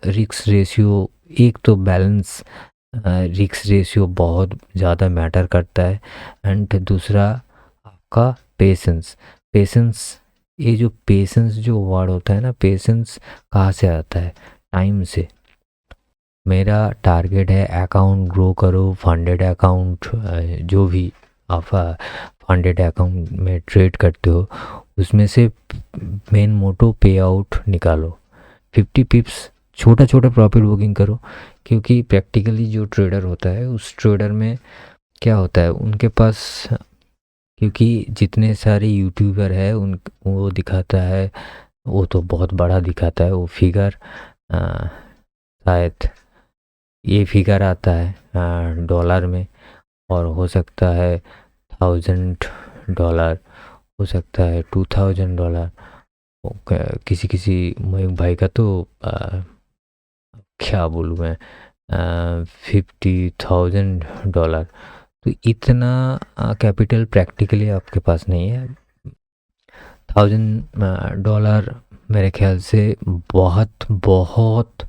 Risk ratio, एक तो balance, risk ratio बहुत ज़्यादा मैटर करता है। एंड दूसरा आपका पेशेंस। पेशेंस, ये जो पेशेंस जो वर्ड होता है ना, पेशेंस कहाँ से आता है? टाइम से। मेरा टारगेट है अकाउंट ग्रो करो, फंडेड अकाउंट, जो भी आप फंडेड अकाउंट में ट्रेड करते हो उसमें से मेन मोटो पे आउट निकालो। 50 पिप्स छोटा छोटा प्रॉफिट बुकिंग करो। क्योंकि प्रैक्टिकली जो ट्रेडर होता है उस ट्रेडर में क्या होता है उनके पास, क्योंकि जितने सारे यूट्यूबर है उन वो दिखाता है, वो तो बहुत बड़ा दिखाता है वो फिगर। शायद ये फिगर आता है डॉलर में, और हो सकता है 1000 डॉलर, हो सकता है $2000। किसी किसी मयूख भाई का तो क्या बोलूँ मैं, 50,000 डॉलर। तो इतना कैपिटल प्रैक्टिकली आपके पास नहीं है। 1000 डॉलर मेरे ख्याल से बहुत बहुत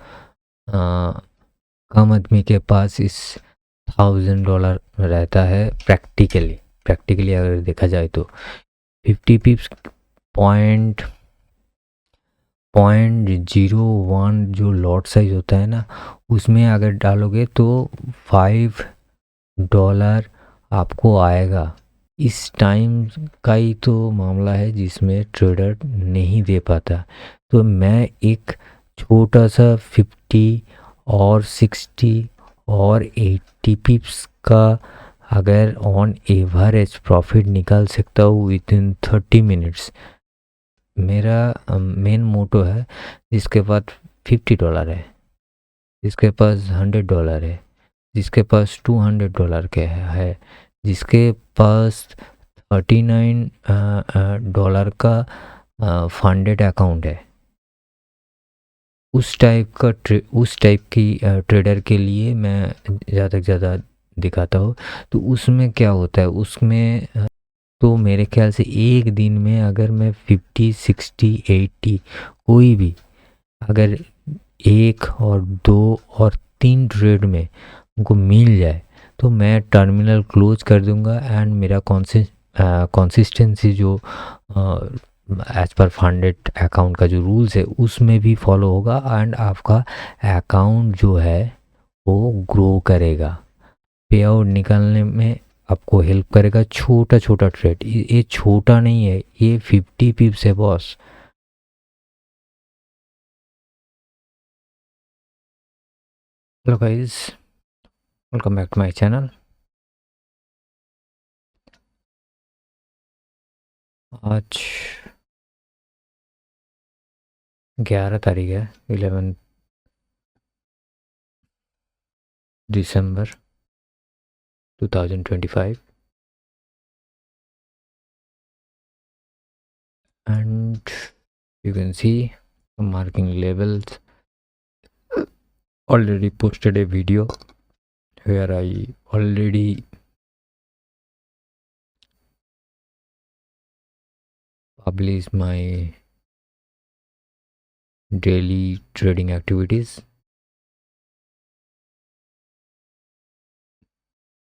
कम आदमी के पास इस $1000 रहता है प्रैक्टिकली। प्रैक्टिकली अगर देखा जाए तो 50 पिप्स, पॉइंट 0.01 जो लॉट साइज होता है ना, उसमें अगर डालोगे तो $5 आपको आएगा। इस टाइम का ही तो मामला है जिसमें ट्रेडर नहीं दे पाता। तो मैं एक छोटा सा 50 और 60 और 80 पिप्स का अगर ऑन एवरेज प्रॉफिट निकाल सकता हूँ विद इन 30 मिनट्स, मेरा मेन मोटो है। जिसके पास $50 है, जिसके पास $100 है, जिसके पास $200 के है, जिसके पास $39 का फंडेड अकाउंट है, उस टाइप की ट्रेडर के लिए मैं ज़्यादा से ज़्यादा दिखाता हूँ। तो उसमें क्या होता है, उसमें तो मेरे ख्याल से एक दिन में अगर मैं 50, 60, 80 कोई भी अगर एक और दो और तीन ट्रेड में उनको मिल जाए तो मैं टर्मिनल क्लोज कर दूंगा। एंड मेरा कंसिस्टेंसी जो एज पर फंडेड अकाउंट का जो रूल्स है उसमें भी फॉलो होगा, एंड आपका अकाउंट जो है वो ग्रो करेगा। पे आउट निकालने में आपको हेल्प करेगा छोटा छोटा ट्रेड। ये छोटा नहीं है, ये 50 पिप्स है boss. Hello guys, welcome back to my channel. आज 11 तारीख है, 11 दिसंबर 2025। and you can see some marking labels. Already posted a video where I already publish my daily trading activities.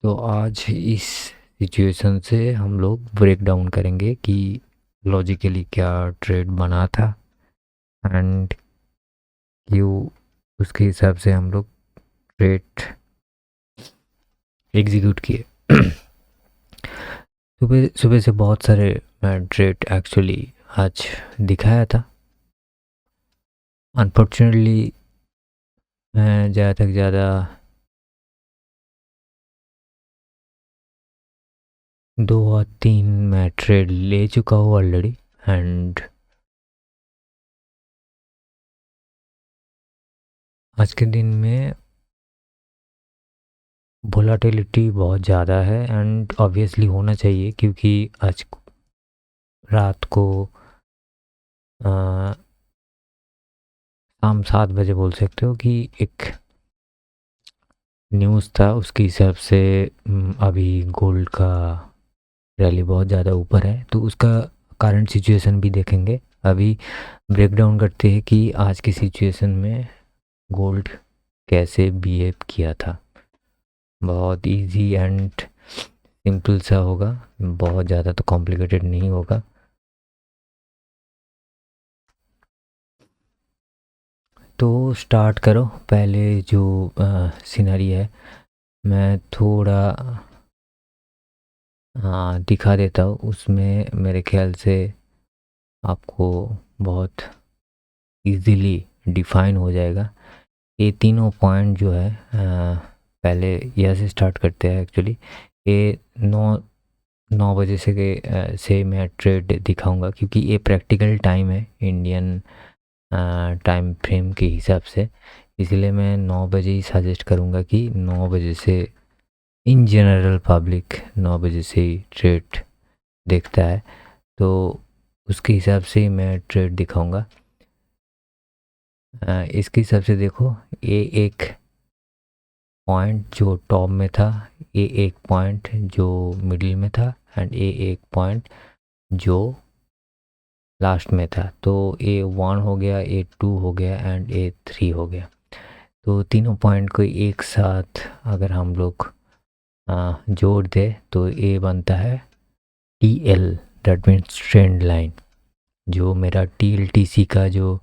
तो आज इस सिचुएशन से हम लोग ब्रेक डाउन करेंगे कि लॉजिकली क्या ट्रेड बना था, एंड क्यों उसके हिसाब से हम लोग ट्रेड एग्जीक्यूट किए। सुबह सुबह से बहुत सारे ट्रेड एक्चुअली आज दिखाया था। अनफॉर्चुनेटली मैं ज़्यादा तक ज़्यादा 2 और 3 मैं ट्रेड ले चुका हूँ ऑलरेडी। एंड आज के दिन में वोलाटिलिटी बहुत ज़्यादा है, एंड ऑब्वियसली होना चाहिए क्योंकि आज रात को शाम 7 बजे बोल सकते हो कि एक न्यूज़ था, उसके हिसाब से अभी गोल्ड का रैली बहुत ज़्यादा ऊपर है। तो उसका करंट सिचुएशन भी देखेंगे। अभी ब्रेक डाउन करते हैं कि आज की सिचुएशन में गोल्ड कैसे बिहेव किया था। बहुत इजी एंड सिंपल सा होगा, बहुत ज़्यादा तो कॉम्प्लिकेटेड नहीं होगा। तो स्टार्ट करो। पहले जो सीनरी है मैं थोड़ा दिखा देता हूँ, उसमें मेरे ख्याल से आपको बहुत इजीली डिफाइन हो जाएगा। ये तीनों पॉइंट जो है पहले यहाँ से स्टार्ट करते हैं। एक्चुअली ये 9 बजे से मैं ट्रेड दिखाऊंगा, क्योंकि ये प्रैक्टिकल टाइम है इंडियन टाइम फ्रेम के हिसाब से। इसलिए मैं 9 बजे ही सजेस्ट करूँगा कि 9 बजे से इन जनरल पब्लिक 9 बजे से ही ट्रेड देखता है, तो उसके हिसाब से ही मैं ट्रेड दिखाऊंगा। इसके हिसाब से देखो, ये एक पॉइंट जो टॉप में था, ये एक पॉइंट जो मिडिल में था, एंड ये एक पॉइंट जो लास्ट में था। तो ए 1 हो गया, ए 2 हो गया एंड ए 3 हो गया। तो तीनों पॉइंट को एक साथ अगर हम लोग जोड़ दे तो ए बनता है T L, that means trend line. जो मेरा टी एल टी सी का जो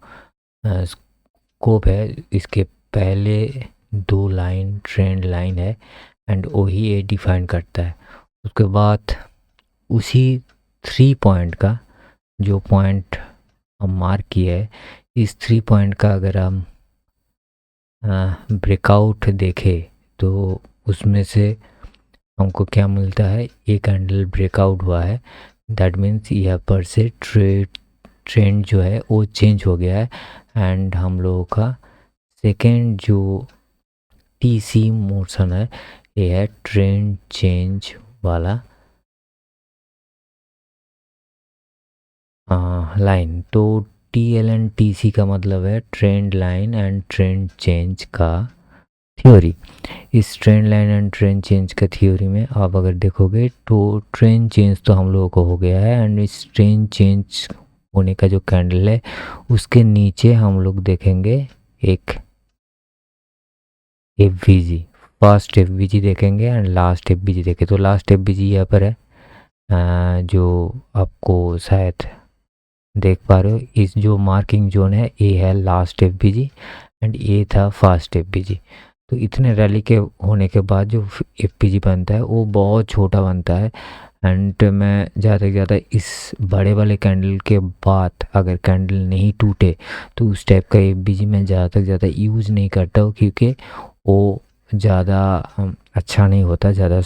स्कोप है, इसके पहले 2 लाइन ट्रेंड लाइन है एंड वही ए डिफाइन करता है। उसके बाद उसी 3 पॉइंट का जो पॉइंट हम मार्क किया है, इस 3 पॉइंट का अगर हम ब्रेकआउट देखें तो उसमें से हमको क्या मिलता है, एक कैंडल ब्रेकआउट हुआ है, दैट मीन्स यहाँ पर से ट्रेंड जो है वो चेंज हो गया है। एंड हम लोगों का सेकेंड जो टी सी मोशन है, ये है ट्रेंड चेंज वाला लाइन। तो T L and T C का मतलब है trend line and trend change का थ्योरी। इस trend line and trend change का थ्योरी में आप अगर देखोगे तो ट्रेंड चेंज तो हम लोगों को हो गया है, एंड इस ट्रेंड चेंज होने का जो कैंडल है उसके नीचे हम लोग देखेंगे एक F V G, first F V G देखेंगे and last F V G देखें। तो लास्ट एफ वी जी यहाँ पर है, जो आपको शायद देख पा रहे हो। इस जो मार्किंग जोन है ये है last F V ji and ये था फर्स्ट एफ वी जी। तो इतने रैली के होने के बाद जो एफ पी जी बनता है वो बहुत छोटा बनता है। एंड मैं ज़्यादा से ज़्यादा इस बड़े वाले कैंडल के बाद अगर कैंडल नहीं टूटे तो उस टाइप का एफ बी जी मैं ज़्यादा से ज़्यादा यूज़ नहीं करता हूँ, क्योंकि वो ज़्यादा अच्छा नहीं होता, ज़्यादा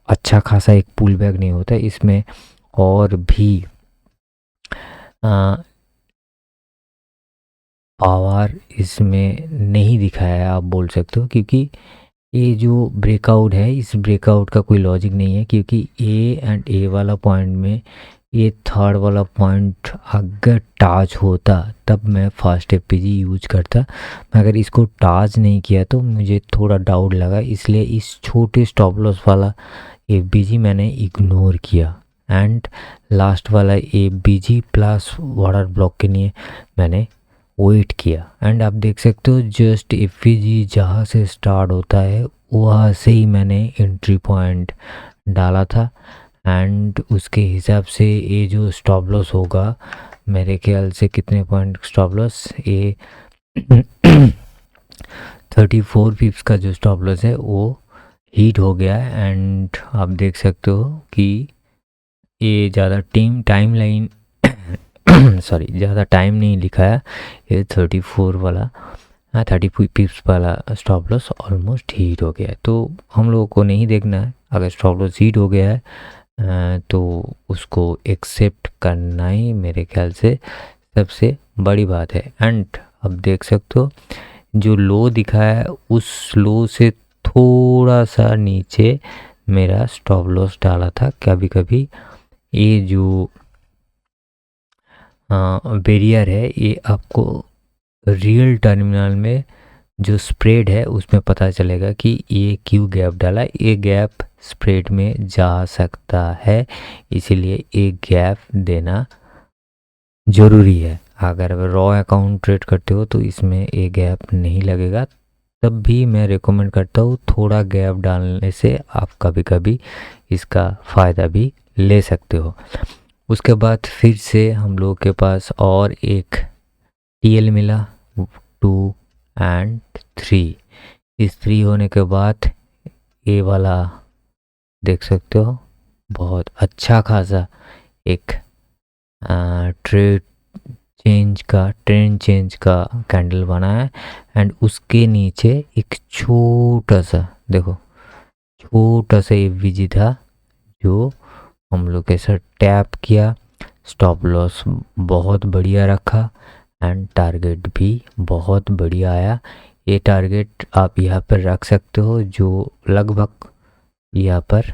अच्छा खासा एक पुल बैक नहीं होता इसमें। और भी पावर इसमें नहीं दिखाया है आप बोल सकते हो, क्योंकि ये जो ब्रेकआउट है इस ब्रेकआउट का कोई लॉजिक नहीं है, क्योंकि ए एंड ए वाला पॉइंट में ये थर्ड वाला पॉइंट अगर टच होता तब मैं first F P G use करता। मगर इसको टच नहीं किया तो मुझे थोड़ा डाउट लगा, इसलिए इस छोटे स्टॉप लॉस वाला एफ बी जी मैंने इग्नोर किया एंड लास्ट वाला एफ बी जी प्लस वाटर ब्लॉक के लिए मैंने वेट किया। एंड आप देख सकते हो जस्ट एफ वी जी जहाँ से स्टार्ट होता है वहाँ से ही मैंने एंट्री पॉइंट डाला था। एंड उसके हिसाब से ये जो स्टॉप लॉस होगा मेरे ख्याल से कितने पॉइंट स्टॉप लॉस, ये 34 पिप्स का जो स्टॉप लॉस है वो हीट हो गया है। एंड आप देख सकते हो कि ये ज़्यादा टाइम लाइन सॉरी ज़्यादा टाइम नहीं लिखा है, ये 34 वाला 30 पिप्स वाला स्टॉप लॉस ऑलमोस्ट हीट हो गया है। तो हम लोगों को नहीं देखना है, अगर स्टॉप लॉस हीट हो गया है तो उसको एक्सेप्ट करना ही मेरे ख्याल से सबसे बड़ी बात है। एंड अब देख सकते हो जो लो दिखा है उस लो से थोड़ा सा नीचे मेरा स्टॉप लॉस डाला था। कभी कभी ये जो बैरियर है ये आपको रियल टर्मिनल में जो स्प्रेड है उसमें पता चलेगा कि ये क्यों गैप डाला। ये गैप स्प्रेड में जा सकता है, इसीलिए एक गैप देना ज़रूरी है। अगर रॉ अकाउंट ट्रेड करते हो तो इसमें ये गैप नहीं लगेगा। तब भी मैं रिकमेंड करता हूँ थोड़ा गैप डालने से आप कभी कभी इसका फ़ायदा भी ले सकते हो। उसके बाद फिर से हम लोग के पास और एक टीएल मिला 2 एंड 3। इस 3 होने के बाद ये वाला देख सकते हो बहुत अच्छा खासा एक ट्रेंड चेंज का कैंडल बना है। एंड उसके नीचे एक छोटा सा देखो छोटा सा एफवीजी था जो हम लोग के साथ टैप किया, स्टॉप लॉस बहुत बढ़िया रखा एंड टारगेट भी बहुत बढ़िया आया। ये टारगेट आप यहाँ पर रख सकते हो जो लगभग यहाँ पर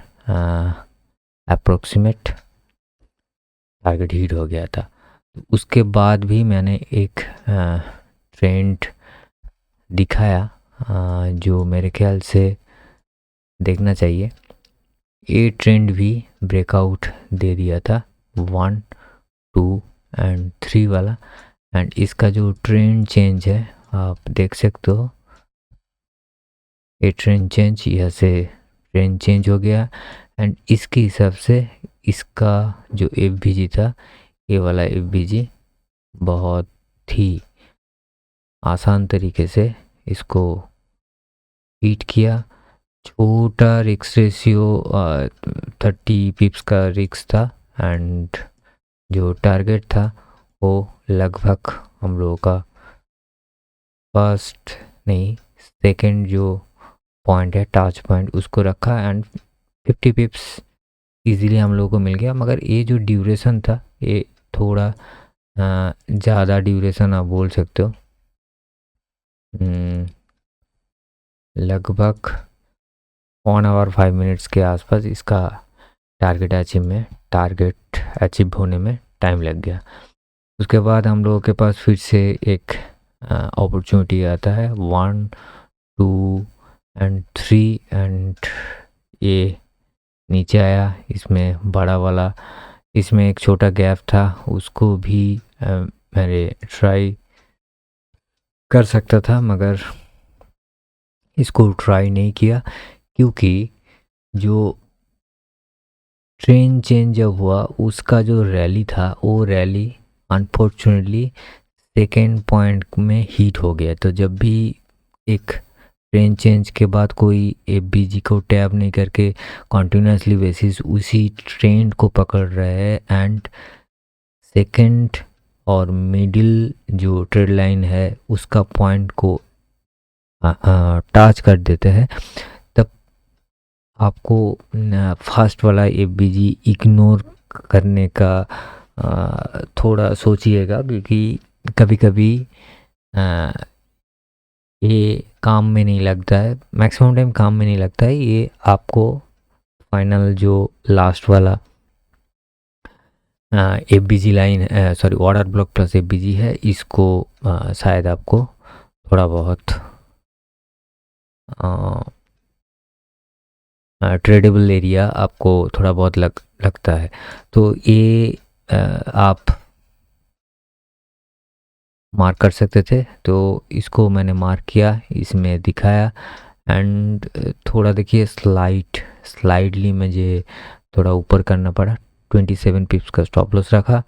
अप्रोक्सीमेट टारगेट हिट हो गया था। उसके बाद भी मैंने एक ट्रेंड दिखाया जो मेरे ख्याल से देखना चाहिए। ये ट्रेंड भी ब्रेकआउट दे दिया था 1, 2 एंड 3 वाला। एंड इसका जो ट्रेंड चेंज है आप देख सकते हो, ये ट्रेंड चेंज यहाँ से ट्रेंड चेंज हो गया। एंड इसके हिसाब से इसका जो एफवीजी था, ये वाला एफवीजी बहुत ही आसान तरीके से इसको बीट किया। छोटा रिक्स रेशियो 30 पिप्स का रिक्स था एंड जो टारगेट था वो लगभग हम लोगों का फर्स्ट नहीं सेकंड जो पॉइंट है टाच पॉइंट उसको रखा एंड 50 पिप्स इजीली हम लोगों को मिल गया। मगर ये जो ड्यूरेशन था ये थोड़ा ज़्यादा ड्यूरेशन आप बोल सकते हो, लगभग 1 आवर 5 मिनट्स के आसपास इसका टारगेट अचीव होने में टाइम लग गया। उसके बाद हम लोगों के पास फिर से एक अपॉर्चुनिटी आता है 1, 2 एंड 3 एंड ये नीचे आया। इसमें बड़ा वाला, इसमें एक छोटा गैप था उसको भी मैंने ट्राई कर सकता था मगर इसको ट्राई नहीं किया क्योंकि जो ट्रेंड चेंज जब हुआ उसका जो रैली था वो रैली अनफॉर्चुनेटली सेकेंड पॉइंट में हीट हो गया। तो जब भी एक ट्रेंड चेंज के बाद कोई एफवीजी को टैप नहीं करके कॉन्टिन्यूसली बेसिस उसी ट्रेंड को पकड़ रहे हैं एंड सेकेंड और मिडिल जो ट्रेड लाइन है उसका पॉइंट को टच कर देते हैं, तब आपको फर्स्ट वाला एफवीजी इग्नोर करने का थोड़ा सोचिएगा क्योंकि कभी कभी ये काम में नहीं लगता है, मैक्सिमम टाइम काम में नहीं लगता है। ये आपको फाइनल जो लास्ट वाला FVG line sorry order block plus FVG है इसको शायद आपको थोड़ा बहुत ट्रेडेबल एरिया आपको थोड़ा बहुत लगता है। तो ये आप मार्क कर सकते थे, तो इसको मैंने मार्क किया, इसमें दिखाया एंड थोड़ा देखिए स्लाइडली मुझे थोड़ा ऊपर करना पड़ा, 27 पिप्स का स्टॉप लॉस रखा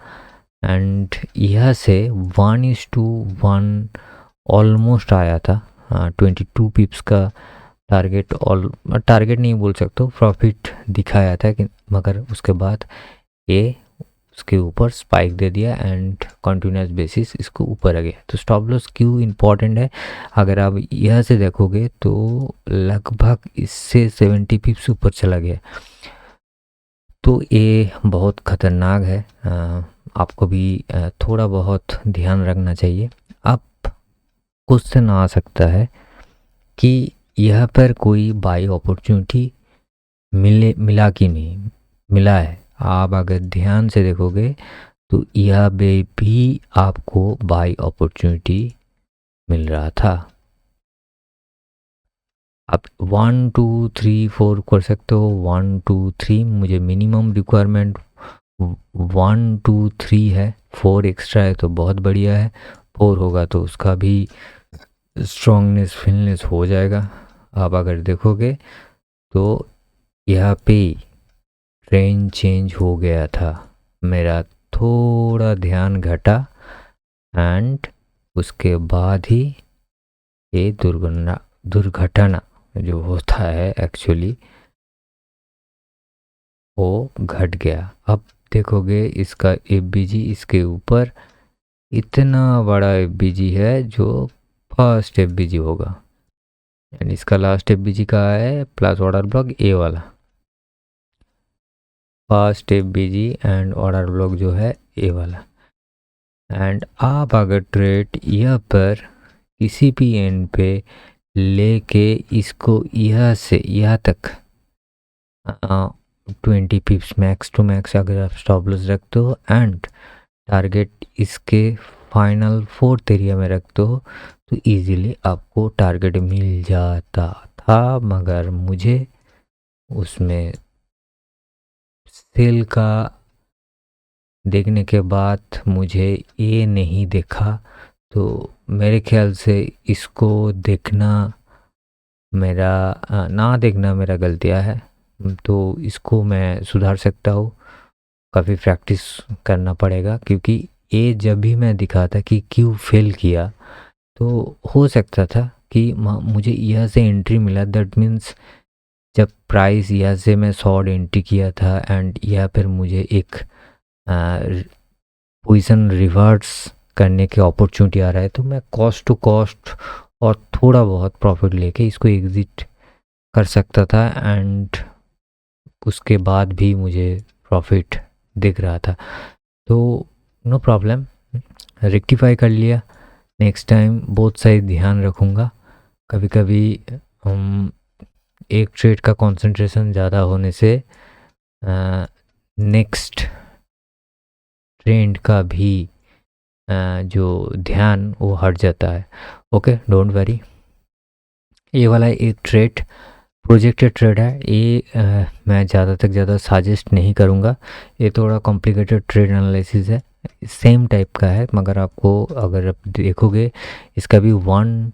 एंड यह से 1:1 ऑलमोस्ट आया था। 22 पिप्स का टारगेट नहीं बोल सकते, प्रॉफिट दिखाया था कि मगर उसके बाद ये उसके ऊपर स्पाइक दे दिया एंड कंटिन्यूस बेसिस इसको ऊपर आ गया। तो स्टॉप लॉस क्यों इम्पॉर्टेंट है, अगर आप यह से देखोगे तो लगभग इससे 70 पिप्स ऊपर चला गया, तो ये बहुत ख़तरनाक है। आपको भी थोड़ा बहुत ध्यान रखना चाहिए। अब क्वेश्चन आ सकता है कि यह पर कोई बाई अपॉर्चुनिटी मिला कि नहीं मिला है। आप अगर ध्यान से देखोगे तो यह भी आपको बाई अपॉर्चुनिटी मिल रहा था। आप 1, 2, 3, 4 कर सकते हो। 1, 2, 3 मुझे मिनिमम रिक्वायरमेंट 1, 2, 3 है 4 एक्स्ट्रा है तो बहुत बढ़िया है, 4 होगा तो उसका भी स्ट्रॉन्गनेस फिलनेस हो जाएगा। आप अगर देखोगे तो यहाँ पे ट्रेन चेंज हो गया था, मेरा थोड़ा ध्यान घटा एंड उसके बाद ही ये दुर्घटना जो होता है एक्चुअली वो घट गया। अब देखोगे इसका एफबीजी इसके ऊपर इतना बड़ा एफबीजी है जो फर्स्ट एफबीजी होगा, एंड इसका लास्ट एफबीजी कहाँ है, प्लस ऑर्डर ब्लॉक ए वाला, first FBG and order block जो है ए वाला। एंड आप अगर ट्रेड यहाँ पर किसी भी एंड पे लेके इसको यहाँ से यहाँ तक 20 पिप्स मैक्स टू मैक्स अगर आप स्टॉप लॉस रखते हो एंड टारगेट इसके फाइनल 4th एरिया में रखते हो तो इजीली आपको टारगेट मिल जाता था, मगर मुझे उसमें सेल का देखने के बाद मुझे ये नहीं देखा, तो मेरे ख्याल से इसको देखना ना देखना मेरा गलतियाँ है, तो इसको मैं सुधार सकता हूँ। काफ़ी प्रैक्टिस करना पड़ेगा, क्योंकि ये जब भी मैं दिखा था कि क्यों फेल किया तो हो सकता था कि मुझे यहाँ से एंट्री मिला, दैट मीन्स जब प्राइस यहाँ से मैं 100 एंट्री किया था एंड यहाँ पर मुझे एक पोजीशन रिवर्स करने के अपॉर्चुनिटी आ रहा है, तो मैं कॉस्ट टू कॉस्ट और थोड़ा बहुत प्रॉफिट लेके इसको एग्ज़िट कर सकता था एंड उसके बाद भी मुझे प्रॉफिट दिख रहा था, तो नो प्रॉब्लम, रेक्टिफाई कर लिया। नेक्स्ट टाइम बहुत साइड ध्यान रखूँगा। कभी कभी एक ट्रेड का कंसंट्रेशन ज़्यादा होने से नेक्स्ट ट्रेंड का भी जो ध्यान वो हट जाता है। Okay, don't worry. ये वाला एक ट्रेड प्रोजेक्टेड ट्रेड है, ये मैं ज़्यादा तक ज़्यादा सजेस्ट नहीं करूँगा, ये थोड़ा कॉम्प्लिकेटेड ट्रेड एनालिसिस है, सेम टाइप का है, मगर आपको अगर आप देखोगे इसका भी 1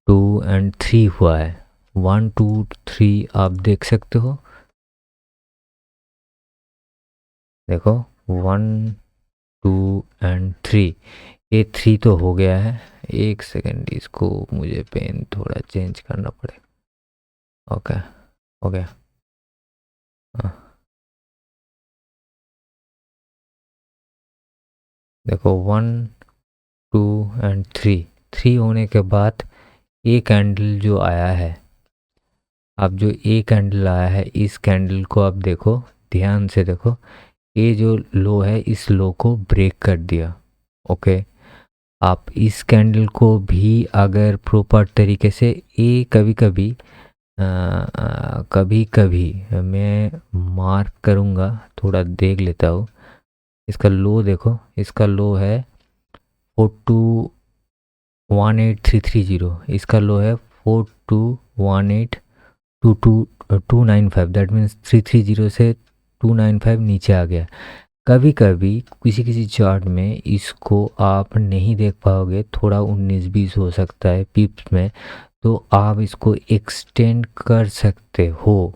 2 एंड 3 हुआ है, 1 2 3 आप देख सकते हो, देखो 1 2 एंड 3, ये 3 तो हो गया है। एक सेकेंड, इसको मुझे पेन थोड़ा चेंज करना पड़ेगा। ओके हो गया। देखो 1 2 एंड 3 होने के बाद ये कैंडल जो आया है, अब जो ये कैंडल आया है इस कैंडल को आप देखो, ध्यान से देखो, ये जो लो है इस लो को ब्रेक कर दिया। ओके, आप इस कैंडल को भी अगर प्रॉपर तरीके से, ये कभी कभी मैं मार्क करूँगा, थोड़ा देख लेता हूँ। इसका लो देखो, इसका लो है 4218,330, इसका लो है 4218,295, दैट मीन्स 330 से 295 नीचे आ गया। कभी कभी किसी चार्ट में इसको आप नहीं देख पाओगे, थोड़ा 19-20 हो सकता है पिप्स में, तो आप इसको एक्सटेंड कर सकते हो।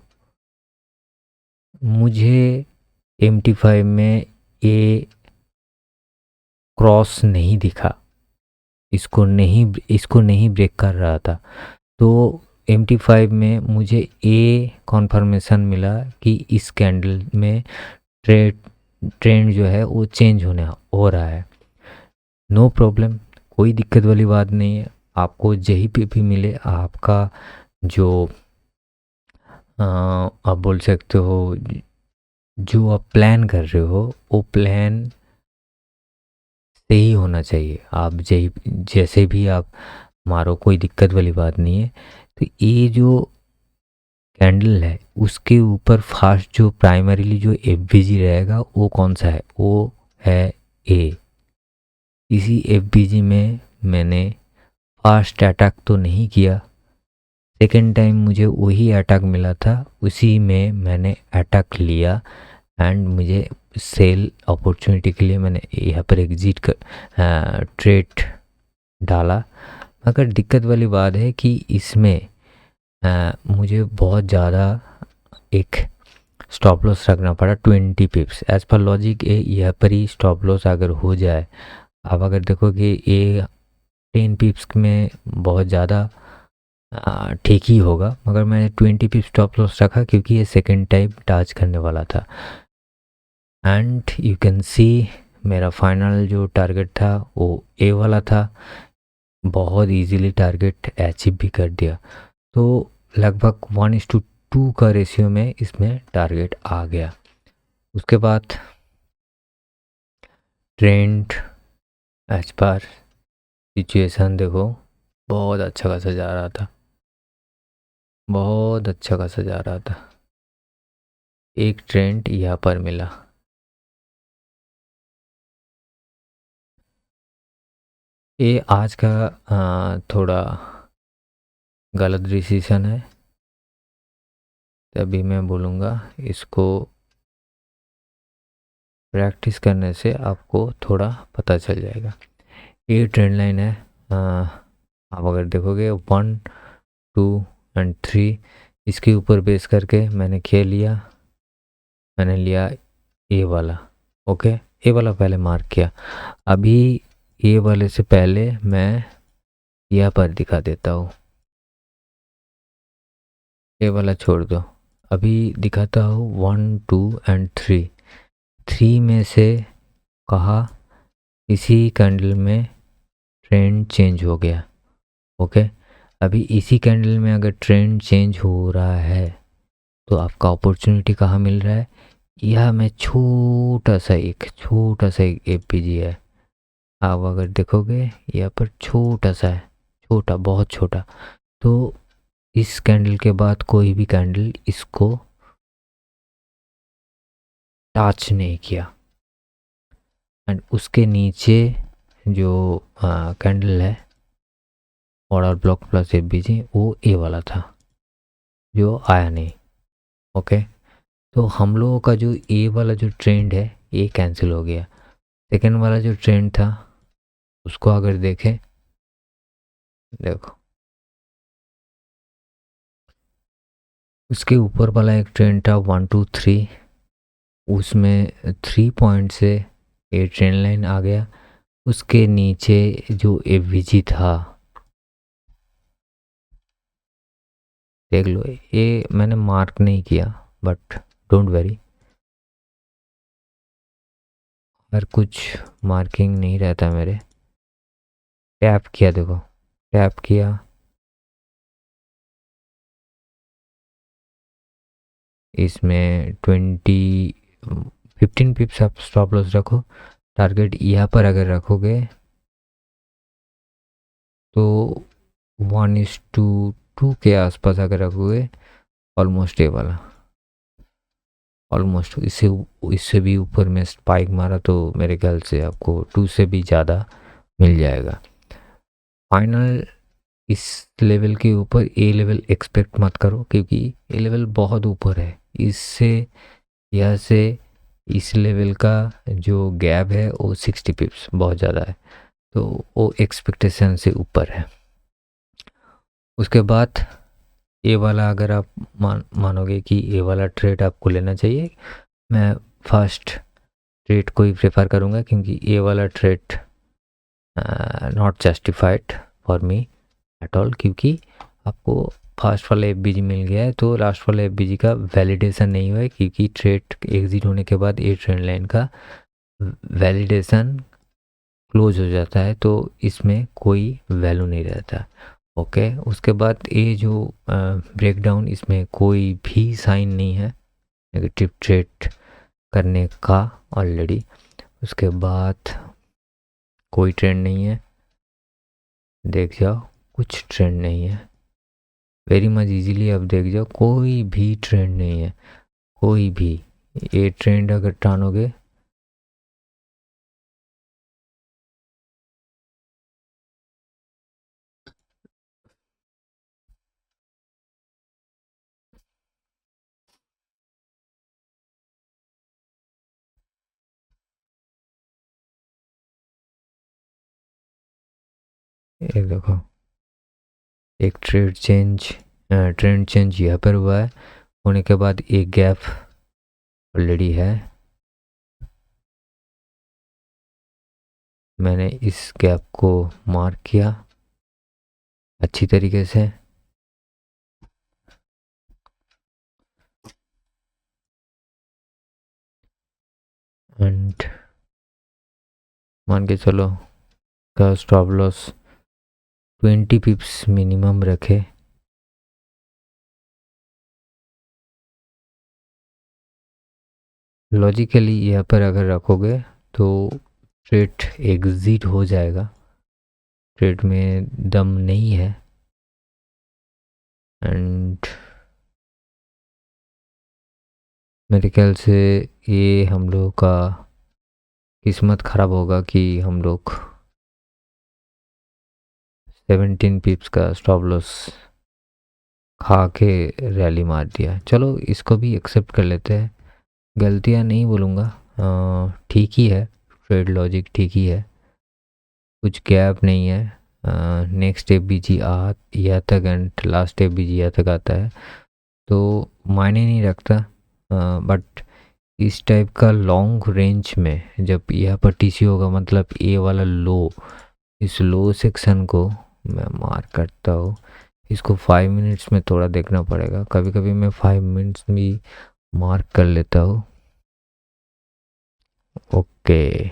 मुझे MT5 में ये क्रॉस नहीं दिखा, इसको नहीं ब्रेक कर रहा था, तो MT5 में मुझे ये कॉन्फर्मेशन मिला कि इस कैंडल में ट्रेंड जो है वो चेंज हो रहा है। नो प्रॉब्लम, कोई दिक्कत वाली बात नहीं है। आपको जहीं पे भी मिले, आपका जो आप बोल सकते हो जो आप प्लान कर रहे हो वो प्लान सही होना चाहिए। आप जैसे भी आप मारो, कोई दिक्कत वाली बात नहीं है। तो ये जो कैंडल है उसके ऊपर फास्ट जो प्राइमरीली जो एफबीजी रहेगा वो कौन सा है, वो है ए। इसी एफबीजी में मैंने फास्ट अटैक तो नहीं किया, सेकेंड टाइम मुझे वही अटैक मिला था, उसी में मैंने अटैक लिया एंड मुझे सेल अपॉर्चुनिटी के लिए मैंने यहाँ पर एग्जिट कर ट्रेड डाला। मगर दिक्कत वाली बात है कि इसमें मुझे बहुत ज़्यादा एक स्टॉप लॉस रखना पड़ा 20 पिप्स। एज पर लॉजिक यहाँ पर ही स्टॉप लॉस अगर हो जाए, आप अगर देखोगे ये 10 पिप्स में बहुत ज़्यादा ठीक ही होगा, मगर मैंने 20 पिप्स स्टॉप लॉस रखा क्योंकि ये सेकेंड टाइम टच करने वाला था। एंड यू कैन सी मेरा फाइनल जो टारगेट था वो ए वाला था, बहुत इजीली टारगेट अचीव भी कर दिया। तो लगभग 1:2 का रेशियो में इसमें टारगेट आ गया। उसके बाद ट्रेंड एज पर सिचुएशन देखो, बहुत अच्छा खासा जा रहा था, बहुत अच्छा खासा जा रहा था। एक ट्रेंड यहाँ पर मिला, ये आज का थोड़ा गलत डिसीजन है, तभी मैं बोलूँगा इसको प्रैक्टिस करने से आपको थोड़ा पता चल जाएगा। ये ट्रेंड लाइन है, आप अगर देखोगे 1, 2 एंड 3, इसके ऊपर बेस करके मैंने क्या लिया, मैंने लिया ए वाला। ओके, ए वाला पहले मार्क किया। अभी ए वाले से पहले मैं यहाँ पर दिखा देता हूँ, ए वाला छोड़ दो, अभी दिखाता हूँ 1, 2 एंड 3। 3 में से कहा इसी कैंडल में ट्रेंड चेंज हो गया। ओके, अभी इसी कैंडल में अगर ट्रेंड चेंज हो रहा है तो आपका अपॉर्चुनिटी कहाँ मिल रहा है, यह में छोटा सा एक एपीजी है। आप अगर देखोगे यहाँ पर छोटा सा है, छोटा, बहुत छोटा। तो इस कैंडल के बाद कोई भी कैंडल इसको टच नहीं किया। एंड उसके नीचे जो कैंडल है ऑर्डर ब्लॉक प्लस एफबीजी, वो ए वाला था जो आया नहीं। ओके, तो हम लोगों का जो ए वाला जो ट्रेंड है ये कैंसिल हो गया। सेकेंड वाला जो ट्रेंड था उसको अगर देखें, देखो उसके ऊपर वाला एक ट्रेंड था 1, 2, 3, उसमें 3 पॉइंट से ये ट्रेंड लाइन आ गया। उसके नीचे जो एफवीजी था, देख लो, ये मैंने मार्क नहीं किया बट डोंट वरी, हर कुछ मार्किंग नहीं रहता मेरे। टैप किया, देखो टैप किया, इसमें 15 पिप्स आप स्टॉप लॉस रखो। टारगेट यहाँ पर अगर रखोगे तो 1:2 के आसपास अगर रखोगे, ऑलमोस्ट ये वाला, ऑलमोस्ट इससे इससे भी ऊपर में स्पाइक मारा तो मेरे ख्याल से आपको 2 से भी ज़्यादा मिल जाएगा। फाइनल इस लेवल के ऊपर ए लेवल एक्सपेक्ट मत करो क्योंकि ए लेवल बहुत ऊपर है। इससे यह से इस लेवल का जो गैप है वो 60 पिप्स बहुत ज़्यादा है, तो वो एक्सपेक्टेशन से ऊपर है। उसके बाद ए वाला अगर आप मानोगे कि ए वाला ट्रेड आपको लेना चाहिए, मैं फर्स्ट ट्रेड को ही प्रेफर करूँगा क्योंकि ए वाला trade not justified for me at all, क्योंकि आपको फर्स्ट वाला एफ मिल गया है तो लास्ट वाला एफ का वैलिडेशन नहीं हुआ है, क्योंकि ट्रेड एग्जिट होने के बाद ए ट्रेंड लाइन का वैलिडेशन क्लोज हो जाता है, तो इसमें कोई वैल्यू नहीं रहता। ओके, उसके बाद ये जो ब्रेकडाउन, इसमें कोई भी साइन नहीं है नेगेटिव ट्रेड करने का ऑलरेडी। उसके बाद कोई ट्रेंड नहीं है, देख जाओ कुछ ट्रेंड नहीं है, वेरी मच इजीली अब देख जाओ कोई भी ट्रेंड नहीं है, कोई भी। ये ट्रेंड अगर टानोगे एक देखो, एक ट्रेंड चेंज यहाँ पर हुआ है, होने के बाद एक गैप ऑलरेडी है। मैंने इस गैप को मार्क किया अच्छी तरीके से। एंड मान के चलो का स्टॉप लॉस 20 पिप्स मिनिमम रखे। लॉजिकली यहाँ पर अगर रखोगे तो ट्रेड एग्जिट हो जाएगा, ट्रेड में दम नहीं है। एंड मेरे ख्याल से ये हम लोग का किस्मत ख़राब होगा कि हम लोग 17 पिप्स का स्टॉप लॉस खा के रैली मार दिया। चलो इसको भी एक्सेप्ट कर लेते हैं, गलतियाँ नहीं बोलूँगा, ठीक ही है, ट्रेड लॉजिक ठीक ही है, कुछ गैप नहीं है। नेक्स्ट स्टेप भी जी आ यहाँ तक एंड लास्ट स्टेप भी जी यहाँ तक आता है तो मायने नहीं रखता। बट इस टाइप का लॉन्ग रेंज में जब यहाँ पर टीसी होगा, मतलब ए वाला लो, इस लो सेक्शन को मैं मार्क करता हूँ। इसको 5 मिनट्स में थोड़ा देखना पड़ेगा, कभी कभी मैं 5 मिनट्स भी मार्क कर लेता हूँ। ओके,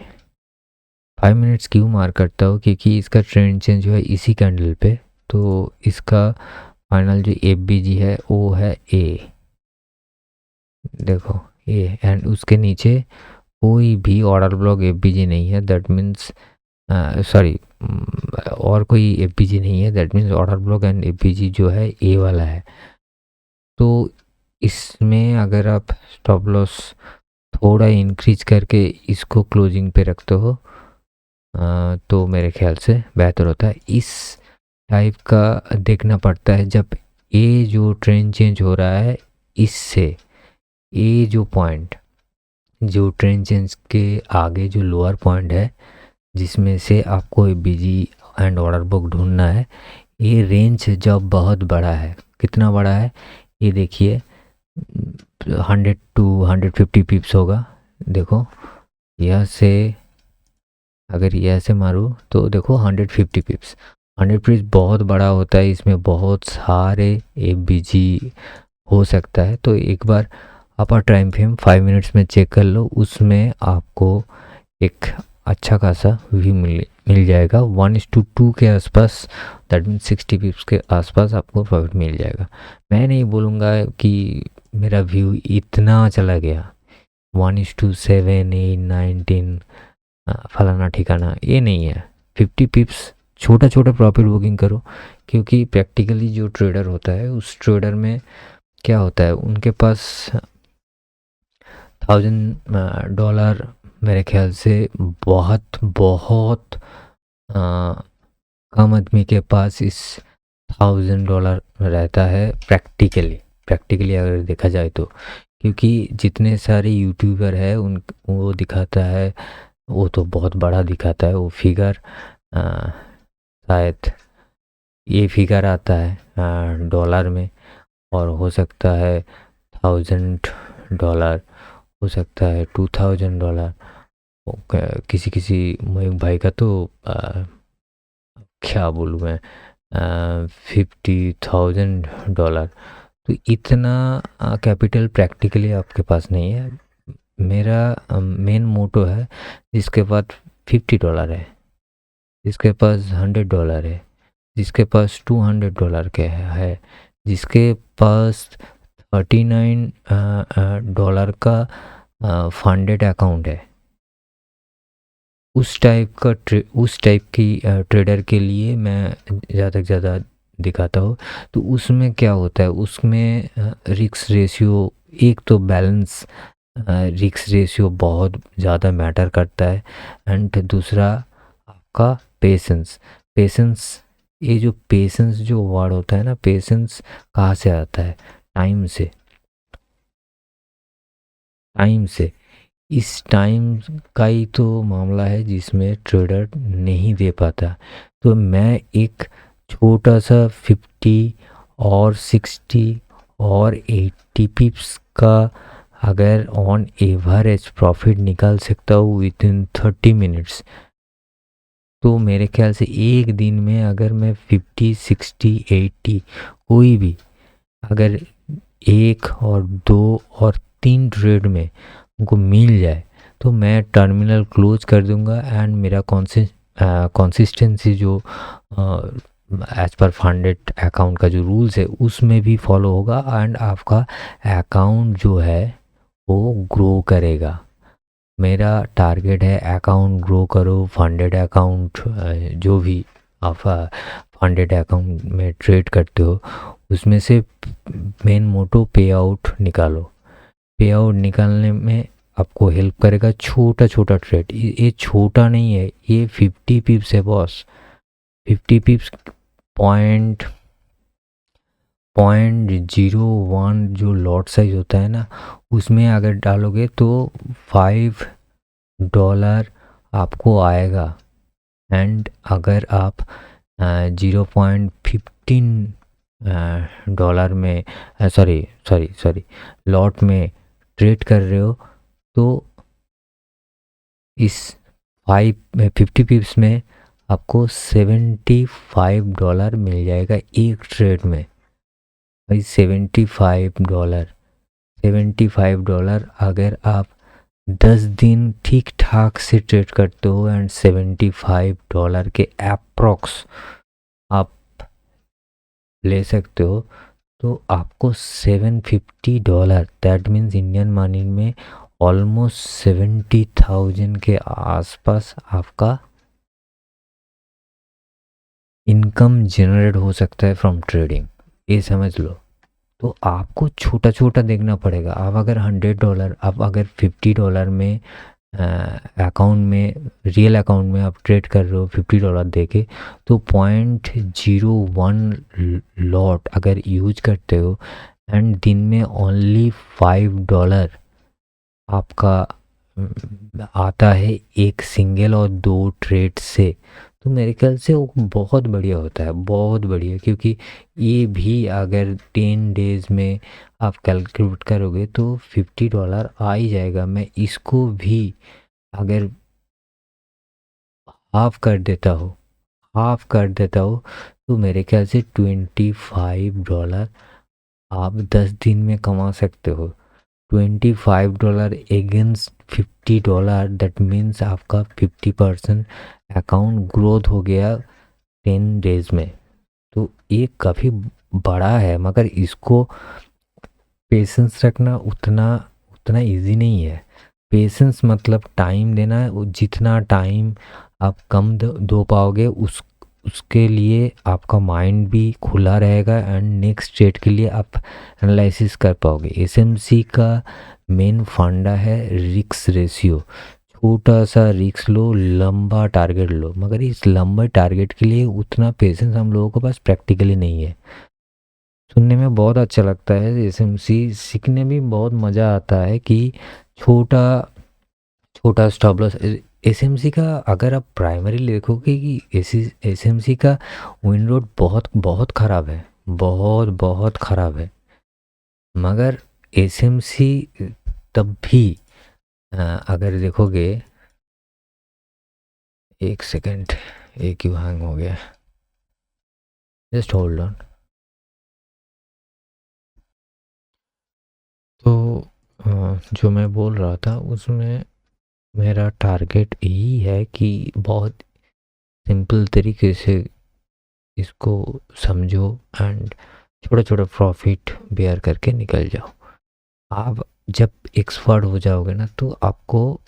5 मिनट्स क्यों मार्क करता हूँ, क्योंकि इसका ट्रेंड चेंज हुआ है इसी कैंडल पे, तो इसका फाइनल जो एफ बी जी है वो है ए, देखो ए, एंड उसके नीचे कोई भी order block F B G नहीं है, दैट मीन्स सॉरी और कोई एफ बी जी नहीं है, that means order block and F B G जो है ए वाला है। तो इसमें अगर आप स्टॉप लॉस थोड़ा इंक्रीज करके इसको क्लोजिंग पे रखते हो तो मेरे ख्याल से बेहतर होता है। इस टाइप का देखना पड़ता है जब ए जो ट्रेंड चेंज हो रहा है, इससे ए जो ट्रेंड चेंज के आगे जो लोअर पॉइंट है जिसमें से आपको बीजी एंड ऑर्डर बुक ढूंढना है, ये रेंज जब बहुत बड़ा है, कितना बड़ा है ये देखिए, 100 टू 150 पिप्स होगा। देखो यह से अगर ये ऐसे मारूँ तो देखो 150 पिप्स, 100 पिप्स बहुत बड़ा होता है, इसमें बहुत सारे ए बी जी हो सकता है। तो एक बार आप टाइम फ्रेम 5 मिनट्स में चेक कर लो, उसमें आपको एक अच्छा खासा व्यू मिल जाएगा 1:2 के आसपास, दैट मीन 60 पिप्स के आसपास आपको प्रॉफिट मिल जाएगा। मैं नहीं बोलूँगा कि मेरा व्यू इतना चला गया 1:7 8 9 10 फलाना ठिकाना, ये नहीं है। 50 पिप्स छोटा छोटा प्रॉफिट बुकिंग करो, क्योंकि प्रैक्टिकली जो ट्रेडर होता है उस ट्रेडर में क्या होता है, उनके पास $1000 मेरे ख्याल से बहुत बहुत कम आदमी के पास इस $1000 रहता है प्रैक्टिकली अगर देखा जाए तो। क्योंकि जितने सारे यूट्यूबर है उन वो दिखाता है, वो तो बहुत बड़ा दिखाता है वो फिगर, शायद ये फिगर आता है डॉलर में, और हो सकता है $1000, हो सकता है $2000। किसी किसी मयूक भाई का तो क्या बोलूँ मैं, $50,000। तो इतना कैपिटल प्रैक्टिकली आपके पास नहीं है। मेरा मेन मोटो है, जिसके पास $50 है, जिसके पास $100 है, जिसके पास $200 के है, जिसके पास $39 का फंडेड अकाउंट है, उस टाइप की ट्रेडर के लिए मैं ज़्यादा से ज़्यादा दिखाता हूँ। तो उसमें क्या होता है, उसमें रिस्क रेशियो, एक तो बैलेंस रिस्क रेशियो बहुत ज़्यादा मैटर करता है, एंड दूसरा आपका पेशेंस। ये जो पेशेंस जो वर्ड होता है ना, पेशेंस कहाँ से आता है, टाइम से। इस टाइम का ही तो मामला है जिसमें ट्रेडर नहीं दे पाता। तो मैं एक छोटा सा 50 और 60 और 80 पिप्स का अगर ऑन एवरेज प्रॉफिट निकाल सकता हूँ विद इन 30 मिनट्स, तो मेरे ख्याल से एक दिन में अगर मैं 50 60 80 कोई भी अगर एक और दो और तीन ट्रेड में उनको मिल जाए तो मैं टर्मिनल क्लोज कर दूंगा एंड मेरा कंसिस्टेंसी जो एज पर फंडेड अकाउंट का जो रूल्स है उसमें भी फॉलो होगा एंड आपका अकाउंट जो है वो ग्रो करेगा। मेरा टारगेट है अकाउंट ग्रो करो, फंडेड अकाउंट जो भी आप फंडेड अकाउंट में ट्रेड करते हो उसमें से मेन मोटो पे आउट निकालो। पे आउट निकालने में आपको हेल्प करेगा छोटा छोटा ट्रेड। ये छोटा नहीं है, ये 50 पिप्स है बॉस। 50 पिप्स पॉइंट 0.01 जो लॉट साइज होता है ना, उसमें अगर डालोगे तो $5 आपको आएगा। एंड अगर आप 0.15 डॉलर में सॉरी सॉरी सॉरी लॉट में ट्रेड कर रहे हो तो इस 50 पिप्स में आपको $75 मिल जाएगा एक ट्रेड में। भाई $75 अगर आप 10 दिन ठीक ठाक से ट्रेड करते हो एंड $75 के अप्रॉक्स आप ले सकते हो तो आपको $750 दैट मीन्स इंडियन मनी में ऑलमोस्ट 70,000 के आसपास आपका इनकम जनरेट हो सकता है फ्रॉम ट्रेडिंग। ये समझ लो। तो आपको छोटा छोटा देखना पड़ेगा। आप अगर $100 आप अगर $50 में अकाउंट में रियल अकाउंट में आप ट्रेड कर रहे हो $50 दे के, तो 0.01 लॉट अगर यूज करते हो एंड दिन में ओनली $5 आपका आता है एक सिंगल और दो ट्रेड से, तो मेरे ख्याल से वो बहुत बढ़िया होता है, बहुत बढ़िया। क्योंकि ये भी अगर 10 डेज में आप कैलकुलेट करोगे तो $50 आ ही जाएगा। मैं इसको भी अगर हाफ कर देता हूँ तो मेरे ख्याल से $25 आप 10 दिन में कमा सकते हो। $25 अगेंस्ट $50 दैट मीन्स आपका 50% अकाउंट ग्रोथ हो गया 10 डेज में। तो ये काफ़ी बड़ा है, मगर इसको पेशेंस रखना उतना उतना इजी नहीं है। पेशेंस मतलब टाइम देना है। वो जितना टाइम आप कम दो पाओगे उसके लिए आपका माइंड भी खुला रहेगा एंड नेक्स्ट स्टेट के लिए आप एनालिसिस कर पाओगे। एसएमसी का मेन फंडा है रिस्क रेशियो। छोटा सा रिस्क लो, लंबा टारगेट लो, मगर इस लंबे टारगेट के लिए उतना पेशेंस हम लोगों के पास प्रैक्टिकली नहीं है। सुनने में बहुत अच्छा लगता है एसएमसी, सीखने में बहुत मज़ा आता है कि छोटा छोटा स्टॉप लॉस। एसएमसी का अगर आप प्राइमरी देखोगे कि एसएमसी का विंडो बहुत बहुत ख़राब है, बहुत बहुत ख़राब है। मगर एसएमसी तब भी अगर देखोगे, एक सेकेंड, एक क्यों हैंग हो गया, जस्ट होल्ड ऑन। तो जो मैं बोल रहा था उसमें मेरा टारगेट यही है कि बहुत सिंपल तरीके से इसको समझो एंड छोटा छोटा प्रॉफिट बेयर करके निकल जाओ। आप जब एक्सपर्ट हो जाओगे ना तो आपको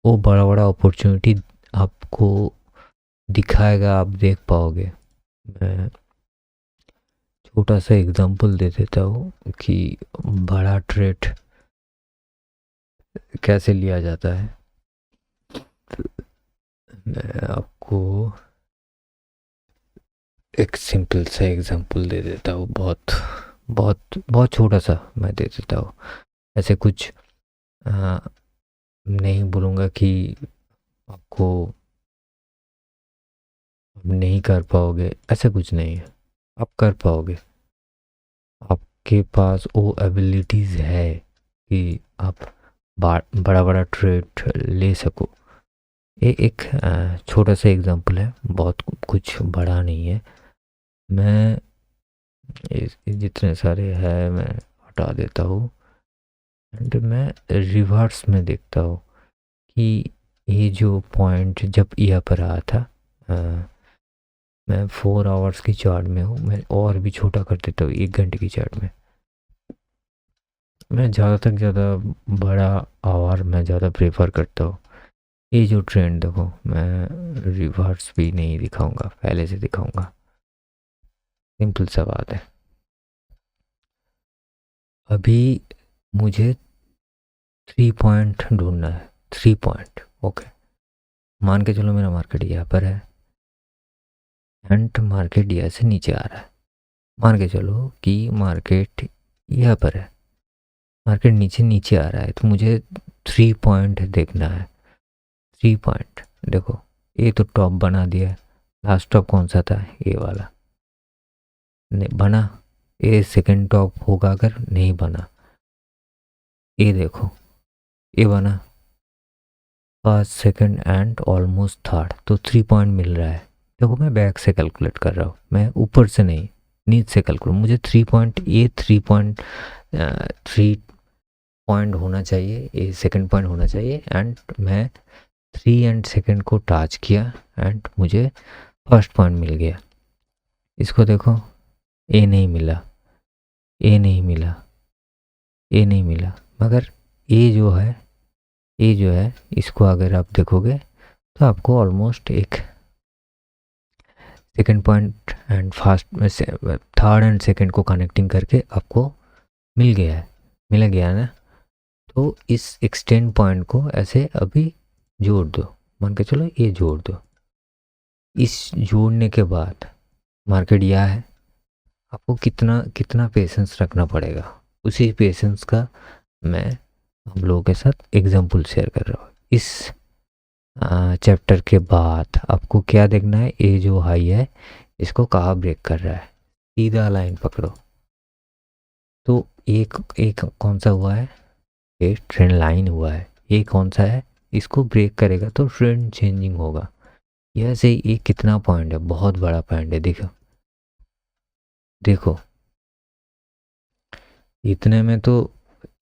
वो बड़ा बड़ा अपॉर्चुनिटी आपको दिखाएगा, आप देख पाओगे। मैं छोटा सा एग्जांपल दे देता हूँ कि बड़ा ट्रेड कैसे लिया जाता है। मैं आपको एक सिंपल सा एग्जांपल दे देता हूँ, बहुत बहुत बहुत छोटा सा मैं दे देता हूँ। ऐसे कुछ आ, नहीं बोलूँगा कि आपको आप नहीं कर पाओगे, ऐसा कुछ नहीं है, आप कर पाओगे। आपके पास वो एबिलिटीज़ है कि आप बड़ा बड़ा ट्रेड ले सको। ये एक छोटा सा एग्जांपल है, बहुत कुछ बड़ा नहीं है। मैं जितने सारे हैं मैं हटा देता हूँ एंड मैं रिवर्स में देखता हूँ कि ये जो पॉइंट जब यहाँ पर आया था, मैं 4 आवर्स की चार्ट में हूँ, मैं और भी छोटा कर देता हूँ 1 घंटे की चार्ट में। मैं ज़्यादा तक ज़्यादा बड़ा आवर मैं ज़्यादा प्रेफर करता हूँ। ये जो ट्रेंड देखो, मैं रिवर्स भी नहीं दिखाऊंगा, पहले से दिखाऊंगा। सिंपल सा बात है। अभी मुझे 3 पॉइंट ढूंढना है, 3 पॉइंट। ओके, मान के चलो मेरा मार्केट यहाँ पर है एंड मार्केट यहाँ से नीचे आ रहा है। मान के चलो कि मार्केट यहाँ पर है, मार्केट नीचे नीचे आ रहा है, तो मुझे 3 पॉइंट देखना है। 3 पॉइंट देखो, ये तो टॉप बना दिया है। लास्ट टॉप कौन सा था? ये वाला नहीं बना। ये सेकंड टॉप होगा अगर नहीं बना। ये देखो, ये बना first second and almost third, तो 3 पॉइंट मिल रहा है। देखो मैं बैक से कैलकुलेट कर रहा हूँ, मैं ऊपर से नहीं, नीचे से कैलकुलेट। मुझे 3 पॉइंट, ये 3 पॉइंट होना चाहिए, ये सेकंड पॉइंट होना चाहिए एंड मैं 3 एंड सेकंड को टच किया एंड मुझे फर्स्ट पॉइंट मिल गया। इसको देखो, ए नहीं मिला, ए नहीं मिला, ए नहीं मिला, मगर ए जो है, ए जो है इसको अगर आप देखोगे तो आपको ऑलमोस्ट एक सेकंड पॉइंट एंड फर्स्ट में से थर्ड एंड सेकंड को कनेक्टिंग करके आपको मिल गया है, मिल गया ना। तो इस एक्सटेंड पॉइंट को ऐसे अभी जोड़ दो, मान के चलो ये जोड़ दो। इस जोड़ने के बाद मार्केट यह है, आपको कितना कितना पेशेंस रखना पड़ेगा, उसी पेशेंस का मैं हम लोगों के साथ एग्जांपल शेयर कर रहा हूँ। इस चैप्टर के बाद आपको क्या देखना है, ये जो हाई है इसको कहाँ ब्रेक कर रहा है, सीधा लाइन पकड़ो। तो एक एक कौन सा हुआ है, ये ट्रेंड लाइन हुआ है। ये कौन सा है, इसको ब्रेक करेगा तो ट्रेंड चेंजिंग होगा। यह से ये कितना पॉइंट है, बहुत बड़ा पॉइंट है। देखो देखो, इतने में तो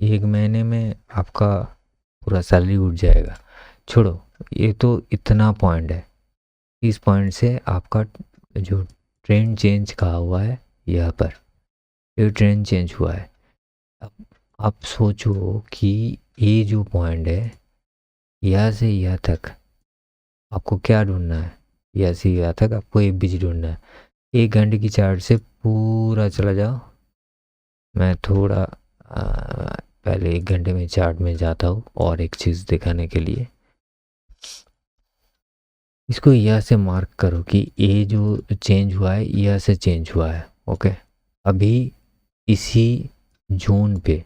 1 महीने में आपका पूरा सैलरी उठ जाएगा। छोड़ो, ये तो इतना पॉइंट है। इस पॉइंट से आपका जो ट्रेंड चेंज कहा हुआ है, यहाँ पर ये ट्रेंड चेंज हुआ है। अब आप सोचो कि ये जो पॉइंट है यहाँ से यहाँ तक आपको क्या ढूंढना है, यहाँ से यहाँ तक आपको एक बीच ढूंढना है। 1 घंटे की चार्ट से पूरा चला जाओ। मैं थोड़ा पहले 1 घंटे में चार्ट में जाता हूँ और एक चीज़ दिखाने के लिए। इसको यहाँ से मार्क करो कि ये जो चेंज हुआ है यहाँ से चेंज हुआ है। ओके, अभी इसी जोन पे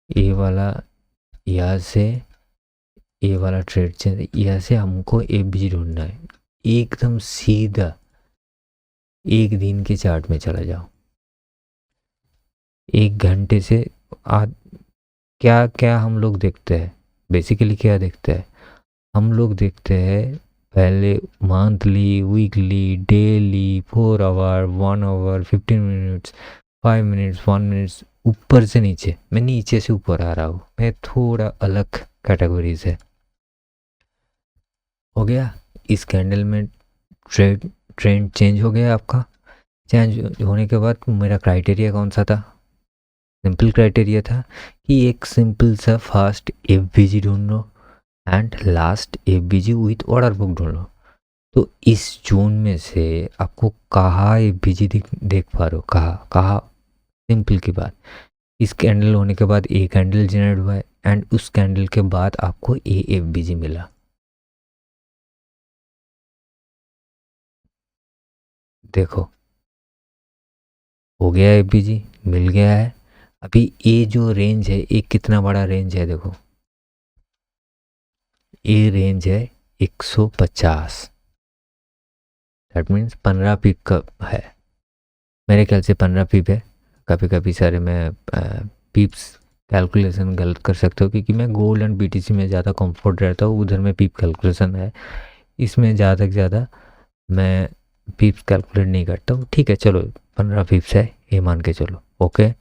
ये वाला, यहाँ से ये वाला ट्रेड चेंज, यहाँ से हमको ए बी ढूंढना है। एकदम सीधा 1 दिन के चार्ट में चला जाओ। 1 घंटे से आ, क्या क्या हम लोग देखते हैं, बेसिकली क्या देखते हैं, हम लोग देखते हैं पहले monthly, weekly, daily, 4 hour, 1 hour, 15 minutes, 5 minutes, 1 minutes, ऊपर से नीचे। मैं नीचे से ऊपर आ रहा हूँ, मैं थोड़ा अलग कैटेगरी से। हो गया, इस कैंडल में ट्रेंड चेंज हो गया आपका। चेंज होने के बाद मेरा क्राइटेरिया कौन सा था? सिंपल क्राइटेरिया था कि एक सिंपल सा फास्ट एफ ढूंढ लो and last F with order book ढूंढ लो। तो इस जोन में से आपको कहाँ एफ देख पा रहे हो, कहाँ कहाँ? सिंपल की बात, इस कैंडल होने के बाद ए कैंडल जनरेट हुआ है एंड उस कैंडल के बाद आपको ए एफ मिला। देखो, हो गया एफ मिल गया है। अभी ये जो रेंज है, ये कितना बड़ा रेंज है देखो, ये रेंज है 150, दैट मीन्स 15 पिप का है, मेरे ख्याल से 15 पिप है। कभी कभी सारे मैं पिप्स कैलकुलेशन गलत कर सकता हूँ, क्योंकि मैं गोल्ड एंड बीटीसी में ज़्यादा कंफर्ट रहता हूँ, उधर में पिप कैलकुलेशन है। इसमें ज़्यादा से ज़्यादा मैं पिप्स कैलकुलेट नहीं करता हूँ। ठीक है, चलो 15 पिप्स है ये मान के चलो, ओके।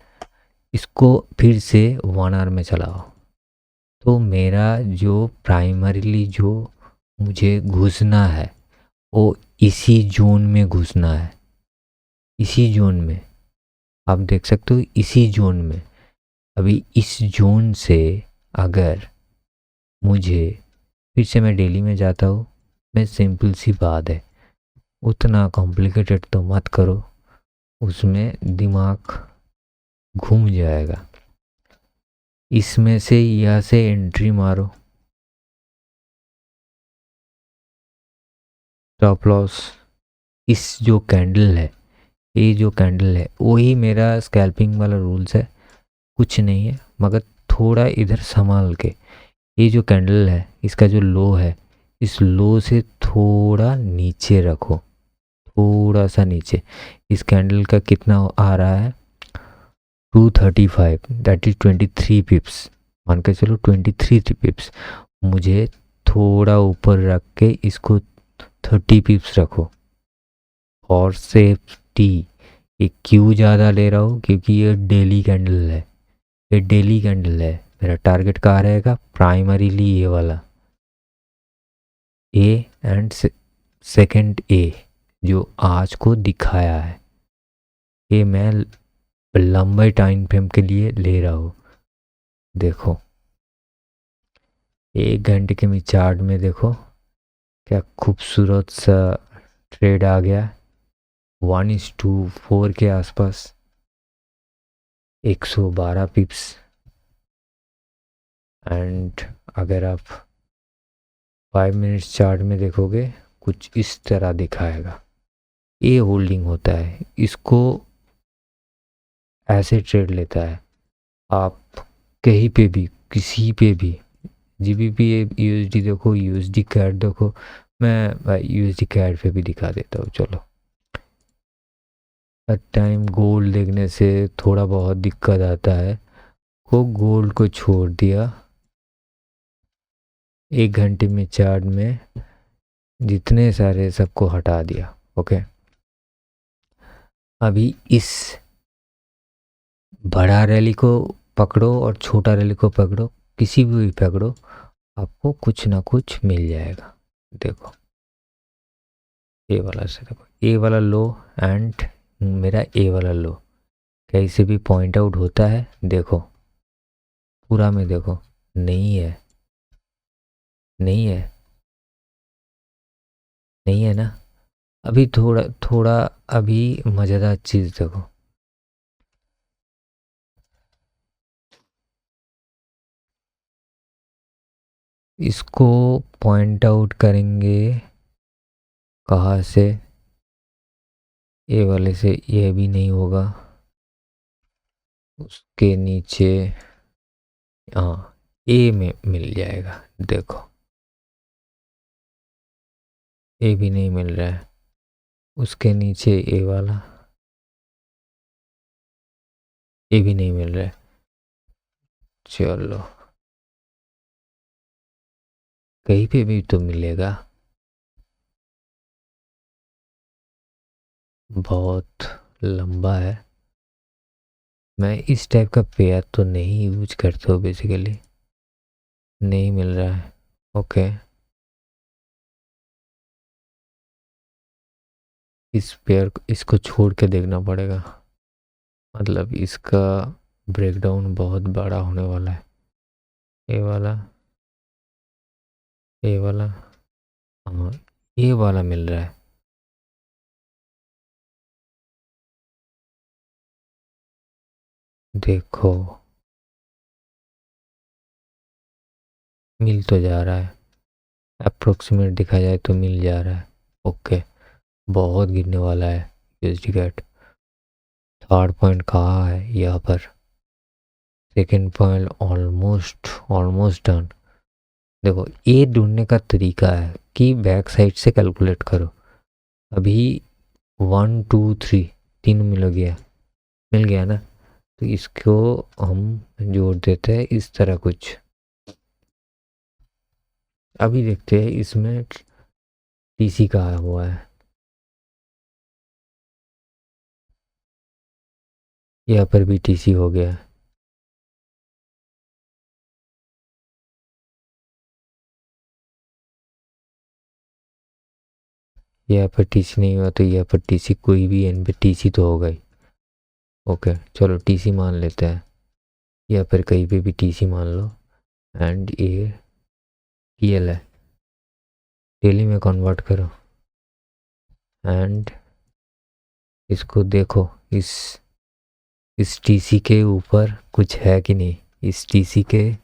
इसको फिर से 1 आवर में चलाओ। तो मेरा जो प्राइमरीली जो मुझे घुसना है वो इसी जोन में घुसना है, इसी जोन में, आप देख सकते हो इसी जोन में। अभी इस जोन से अगर मुझे फिर से मैं डेली में जाता हूँ, मैं सिंपल सी बात है, उतना कॉम्प्लिकेटेड तो मत करो, उसमें दिमाग घूम जाएगा। इसमें से यहाँ से एंट्री मारो, स्टॉप लॉस, इस जो कैंडल है, ये जो कैंडल है वही मेरा स्कैल्पिंग वाला रूल्स है, कुछ नहीं है। मगर थोड़ा इधर संभाल के, ये जो कैंडल है इसका जो लो है, इस लो से थोड़ा नीचे रखो, थोड़ा सा नीचे। इस कैंडल का कितना आ रहा है, 235, दैट इज 23 पिप्स, मान के चलो 23 पिप्स। मुझे थोड़ा ऊपर रख के इसको 30 पिप्स रखो और सेफ्टी। ये क्यों ज़्यादा ले रहा हूँ, क्योंकि ये डेली कैंडल है, ये डेली कैंडल है। मेरा टारगेट कहाँ रहेगा, प्राइमरीली ये वाला ए एंड सेकंड ए जो आज को दिखाया है, ये मैं लंबे टाइम फ्रेम के लिए ले रहा हूँ। देखो 1 घंटे के चार्ट में देखो क्या खूबसूरत सा ट्रेड आ गया, 1:4 के आसपास, 112 पिप्स। एंड अगर आप 5 मिनट्स चार्ट में देखोगे कुछ इस तरह दिखाएगा, ये होल्डिंग होता है, इसको ऐसे ट्रेड लेता है। आप कहीं पे भी, किसी पे भी, जीबीपी यूएसडी देखो, यूएसडी कैट देखो, मैं यूएसडी कैट पे भी दिखा देता हूँ। चलो हर टाइम गोल्ड देखने से थोड़ा बहुत दिक्कत आता है, को गोल्ड को छोड़ दिया, 1 घंटे में चार्ट में जितने सारे सबको हटा दिया, ओके। अभी इस बड़ा रैली को पकड़ो और छोटा रैली को पकड़ो, किसी भी पकड़ो, आपको कुछ ना कुछ मिल जाएगा। देखो ए वाला से, देखो ए वाला लो एंड मेरा ए वाला लो कहीं से भी पॉइंट आउट होता है, देखो पूरा में देखो, नहीं है, नहीं है, नहीं है ना। अभी थोड़ा थोड़ा अभी मज़ेदार चीज़ देखो, इसको पॉइंट आउट करेंगे कहाँ से, ए वाले से, ये भी नहीं होगा, उसके नीचे, हाँ ए में मिल जाएगा। देखो ए भी नहीं मिल रहा है, उसके नीचे ए वाला, ए भी नहीं मिल रहा है। चलो कहीं पे भी तो मिलेगा, बहुत लंबा है। मैं इस टाइप का पेयर तो नहीं यूज करता हूँ बेसिकली, नहीं मिल रहा है, ओके। इस पेयर इसको छोड़ के देखना पड़ेगा, मतलब इसका ब्रेकडाउन बहुत बड़ा होने वाला है। ये वाला, ये वाला, हाँ ये वाला मिल रहा है, देखो मिल तो जा रहा है, अप्रोक्सीमेट दिखा जाए तो मिल जा रहा है, ओके। बहुत गिरने वाला है यूएसडी कैट। थर्ड पॉइंट कहाँ है, यहाँ पर, second point almost almost done. देखो ये ढूंढने का तरीका है कि बैक साइड से कैलकुलेट करो। अभी 1 2 3 तीन मिल गया ना। तो इसको हम जोड़ देते हैं इस तरह कुछ। अभी देखते हैं इसमें टीसी कहा हुआ है। यहाँ पर भी टीसी हो गया है। यहाँ पर टीसी नहीं हुआ तो यहाँ पर टीसी, कोई भी एन पे टीसी तो होगा ही। ओके चलो टीसी मान लेते हैं। यहाँ पर कहीं पे भी टीसी मान लो। एंड ये टीएल है, डेली में कन्वर्ट करो। एंड इसको देखो, इस टीसी के ऊपर कुछ है कि नहीं। इस टीसी के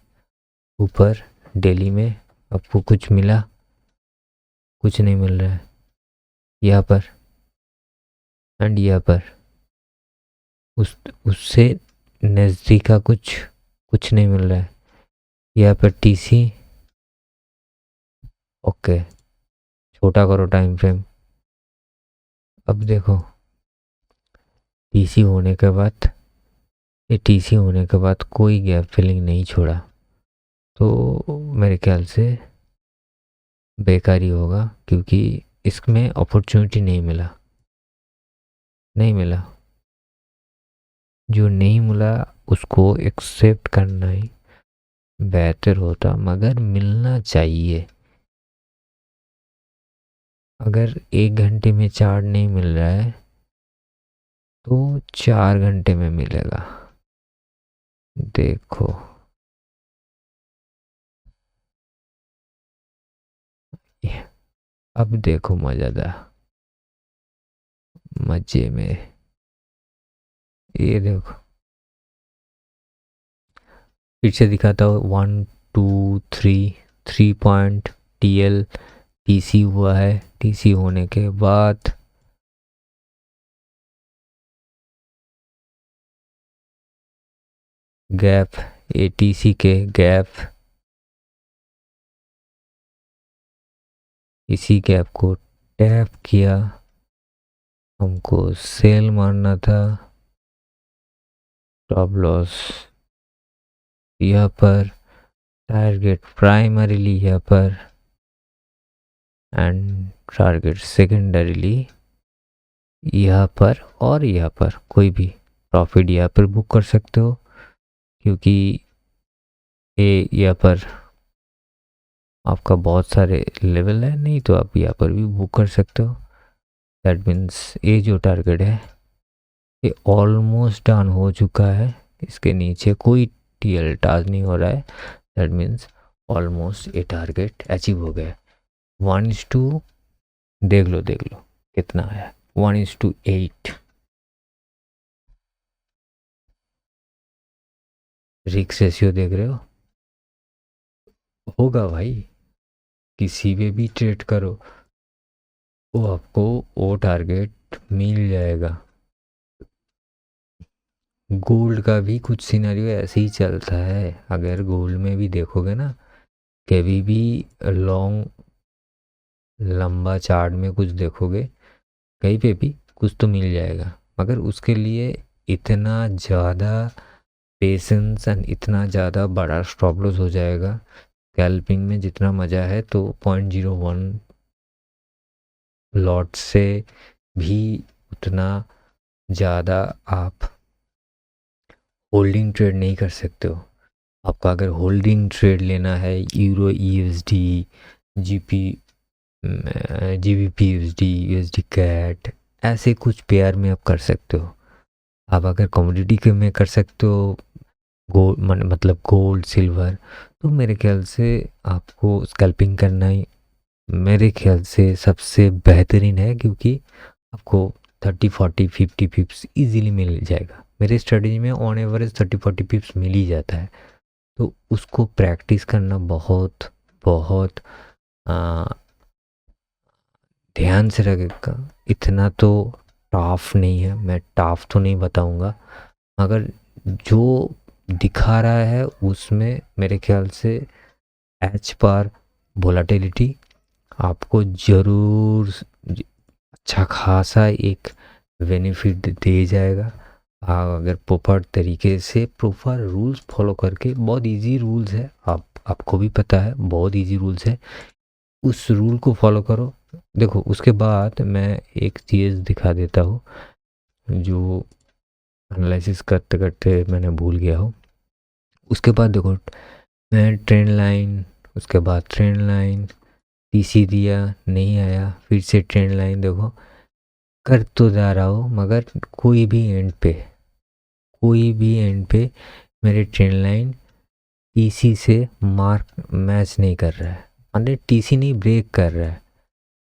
ऊपर डेली में आपको कुछ मिला? कुछ नहीं मिल रहा है। यहाँ पर एंड यहाँ पर उससे नज़दीक का कुछ नहीं मिल रहा है। यहाँ पर टीसी। ओके छोटा करो टाइम फ्रेम। अब देखो टीसी होने के बाद, ये टीसी होने के बाद कोई गैप फिलिंग नहीं छोड़ा, तो मेरे ख्याल से बेकार ही होगा, क्योंकि इसमें अपॉर्चुनिटी नहीं मिला। जो नहीं मिला उसको एक्सेप्ट करना ही बेहतर होता, मगर मिलना चाहिए। अगर 1 घंटे में चार्ट नहीं मिल रहा है तो 4 घंटे में मिलेगा। देखो अब देखो मजे में। ये देखो फिर से दिखाता हूँ। 1 2 3 पॉइंट टीएल टीसी हुआ है। टीसी होने के बाद गैप, एटीसी के गैप, इसी गैप को टैप किया। हमको सेल मारना था। स्टॉप लॉस यहाँ पर, टारगेट प्राइमरीली यहाँ पर एंड टारगेट सेकेंडरीली यहाँ पर। और यहाँ पर कोई भी प्रॉफिट यहाँ पर बुक कर सकते हो, क्योंकि ये यहाँ पर आपका बहुत सारे लेवल है। नहीं तो आप यहाँ पर भी बुक कर सकते हो। दैट मीन्स ये जो टारगेट है ये ऑलमोस्ट डन हो चुका है। इसके नीचे कोई टीएल टाज नहीं हो रहा है। दैट मीन्स ऑलमोस्ट ये टारगेट अचीव हो गया। 1:, देख लो कितना आया, 1:8। रिस्क रेशियो देख रहे हो, होगा भाई। किसी पे भी ट्रेड करो वो आपको वो टारगेट मिल जाएगा। गोल्ड का भी कुछ सिनेरियो ऐसे ही चलता है। अगर गोल्ड में भी देखोगे ना, कभी भी लंबा चार्ट में कुछ देखोगे, कहीं पे भी कुछ तो मिल जाएगा, मगर उसके लिए इतना ज़्यादा पेशेंस एंड इतना ज़्यादा बड़ा स्टॉप लॉस हो जाएगा। स्कैल्पिंग में जितना मज़ा है तो 0.01 लॉट से भी उतना ज़्यादा आप होल्डिंग ट्रेड नहीं कर सकते हो। आपका अगर होल्डिंग ट्रेड लेना है euro USD, GP GBP USD, USD CAD, ऐसे कुछ पेयर में आप कर सकते हो। आप अगर कमोडिटी के में कर सकते हो, गोल्ड मतलब गोल्ड सिल्वर, तो मेरे ख्याल से आपको स्कैल्पिंग करना ही मेरे ख्याल से सबसे बेहतरीन है, क्योंकि आपको 30 40 50 पिप्स इजीली मिल जाएगा। मेरे स्ट्रेटजी में ऑन एवरेज 30 40 पिप्स मिल ही जाता है। तो उसको प्रैक्टिस करना बहुत बहुत ध्यान से रखेगा। इतना तो टफ नहीं है, मैं टफ तो नहीं बताऊंगा, मगर जो दिखा रहा है उसमें मेरे ख्याल से एच पर वोलेटिलिटी आपको ज़रूर अच्छा खासा एक बेनिफिट दे जाएगा। अगर प्रॉपर तरीके से प्रॉपर रूल्स फॉलो करके, बहुत इजी रूल्स है, आपको भी पता है बहुत इजी रूल्स है, उस रूल को फॉलो करो। देखो उसके बाद मैं एक चीज़ दिखा देता हूँ जो एनालिसिस करते करते मैंने भूल गया हूँ। उसके बाद देखो मैं ट्रेंड लाइन, उसके बाद ट्रेंड लाइन, टीसी दिया नहीं आया, फिर से ट्रेंड लाइन, देखो कर तो जा रहा हूँ मगर कोई भी एंड पे मेरे ट्रेंड लाइन टीसी से मार्क मैच नहीं कर रहा है, मतलब टीसी नहीं ब्रेक कर रहा है,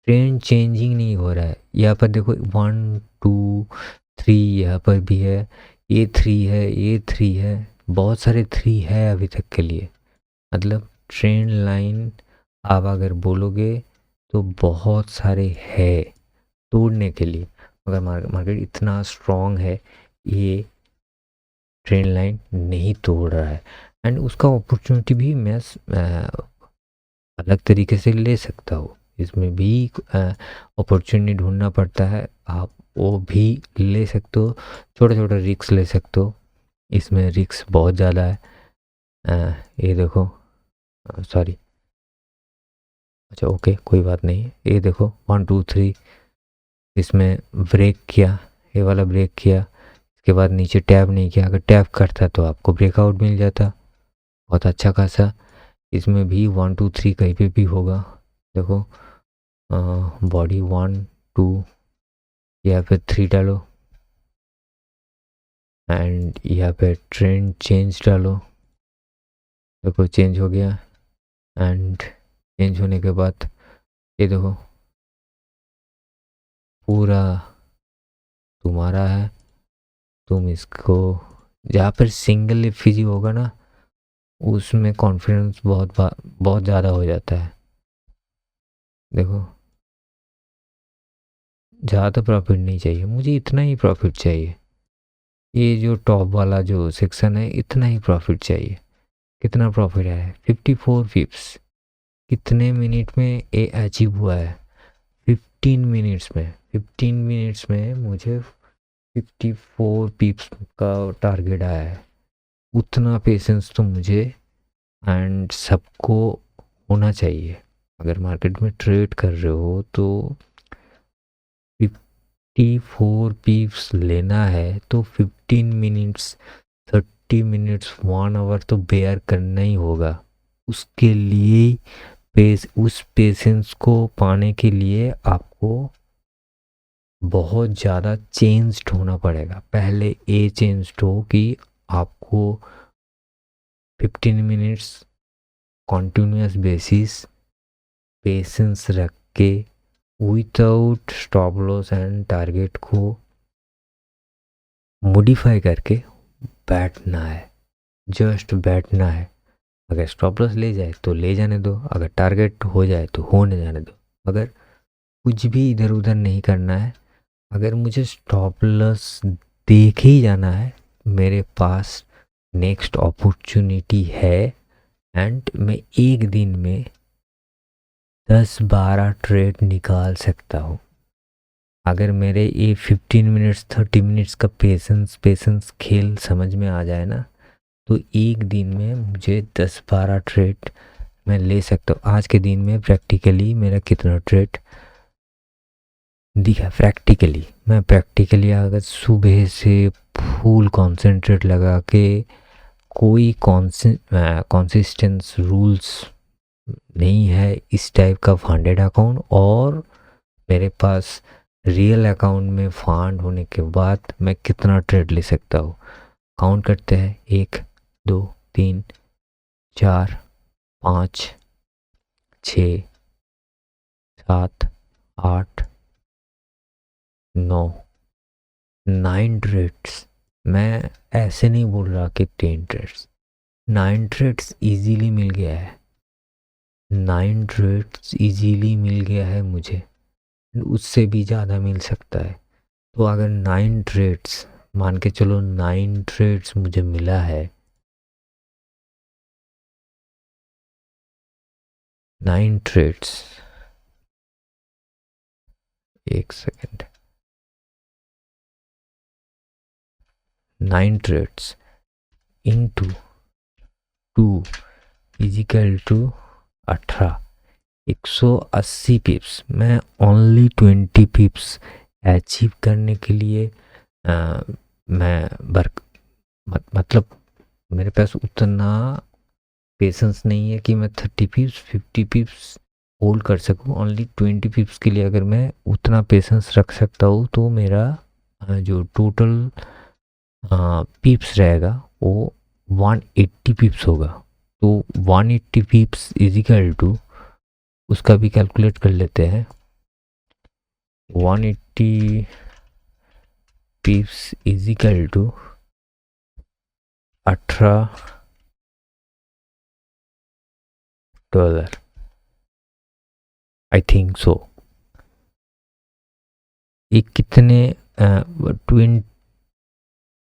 ट्रेंड चेंजिंग नहीं हो रहा है। यहाँ पर देखो 1 2 3 यहाँ पर भी है, ये थ्री है, बहुत सारे थ्री है अभी तक के लिए। मतलब ट्रेंड लाइन आप अगर बोलोगे तो बहुत सारे है तोड़ने के लिए, मगर मार्केट इतना स्ट्रॉन्ग है, ये ट्रेंड लाइन नहीं तोड़ रहा है। एंड उसका अपॉर्चुनिटी भी मैं अलग तरीके से ले सकता हूँ, इसमें भी अपॉर्चुनिटी ढूंढना पड़ता है, आप वो भी ले सकते हो, छोटा छोटा रिस्क ले सकते हो, इसमें रिस्क बहुत ज़्यादा है। ये देखो, सॉरी, अच्छा ओके कोई बात नहीं, ये देखो 1 2 3, इसमें ब्रेक किया, ये वाला ब्रेक किया, इसके बाद नीचे टैप नहीं किया, अगर टैप करता तो आपको ब्रेकआउट मिल जाता बहुत अच्छा खासा। इसमें भी 1 2 3 कहीं पे भी होगा, देखो बॉडी 1 2 या फिर 3 डालो एंड यहाँ पे ट्रेंड चेंज डालो, देखो चेंज हो गया। एंड चेंज होने के बाद ये देखो पूरा तुम्हारा है, तुम इसको, जहाँ पर सिंगल एफिजी होगा ना उसमें कॉन्फिडेंस बहुत ज़्यादा हो जाता है। देखो ज़्यादा प्रॉफिट नहीं चाहिए मुझे, इतना ही प्रॉफिट चाहिए, ये जो टॉप वाला जो सेक्शन है इतना ही प्रॉफिट चाहिए। कितना प्रॉफिट है? 54 पिप्स। कितने मिनट में ये अचीव हुआ है? 15 मिनट्स में। 15 मिनट्स में मुझे 54 पिप्स का टारगेट आया है। उतना पेशेंस तो मुझे एंड सबको होना चाहिए। अगर मार्केट में ट्रेड कर रहे हो तो 54 पिप्स लेना है तो 15 मिनट्स, 30 मिनट्स, 1 आवर तो बेयर करना ही होगा। उसके लिए उस पेशेंस को पाने के लिए आपको बहुत ज़्यादा चेंज्ड होना पड़ेगा। पहले ये चेंज्ड हो कि आपको 15 मिनट्स कॉन्टिन्यूस बेसिस पेशेंस रख के without stop loss and target को मॉडिफाई करके बैठना है, जस्ट बैठना है। अगर स्टॉप लॉस ले जाए तो ले जाने दो, अगर टारगेट हो जाए तो होने जाने दो, मगर कुछ भी इधर उधर नहीं करना है। अगर मुझे स्टॉप लॉस देख ही जाना है, मेरे पास नेक्स्ट अपॉर्चुनिटी है एंड मैं एक दिन में 10 12 ट्रेड निकाल सकता हूँ। अगर मेरे ये 15 मिनट्स 30 मिनट्स का पेशेंस खेल समझ में आ जाए ना, तो एक दिन में मुझे 10 12 ट्रेड मैं ले सकता हूँ। आज के दिन में प्रैक्टिकली मेरा कितना ट्रेड दिखा, मैं प्रैक्टिकली अगर सुबह से फुल कंसंट्रेट लगा के कोई कॉन्सिस्टेंस रूल्स नहीं है इस टाइप का फंडेड अकाउंट, और मेरे पास रियल अकाउंट में फंड होने के बाद मैं कितना ट्रेड ले सकता हूँ। काउंट करते हैं, 1 2 3 4 5 6 7 8 9, 9 ट्रेड्स। मैं ऐसे नहीं बोल रहा कि 10 ट्रेड्स, 9 ट्रेड्स इजीली मिल गया है, 9 ट्रेड्स इजीली मिल गया है मुझे, उससे भी ज़्यादा मिल सकता है। तो अगर 9 ट्रेड्स, मान के चलो 9 ट्रेड्स मुझे मिला है, 9 ट्रेड्स एक second, 9 trades into 2 is equal to 18, 180 pips. मैं ओनली 20 पिप्स अचीव करने के लिए मैं मतलब मेरे पास उतना पेशेंस नहीं है कि मैं 30 पिप्स 50 पिप्स होल्ड कर सकूं। ओनली 20 पिप्स के लिए अगर मैं उतना पेशेंस रख सकता हूँ तो मेरा जो टोटल पिप्स रहेगा वो 180 पिप्स होगा। तो 180 पिप्स इजिकल टू, उसका भी कैलकुलेट कर लेते हैं। 180 pips is equal to 18 dollar, I think so. ये कितने 20,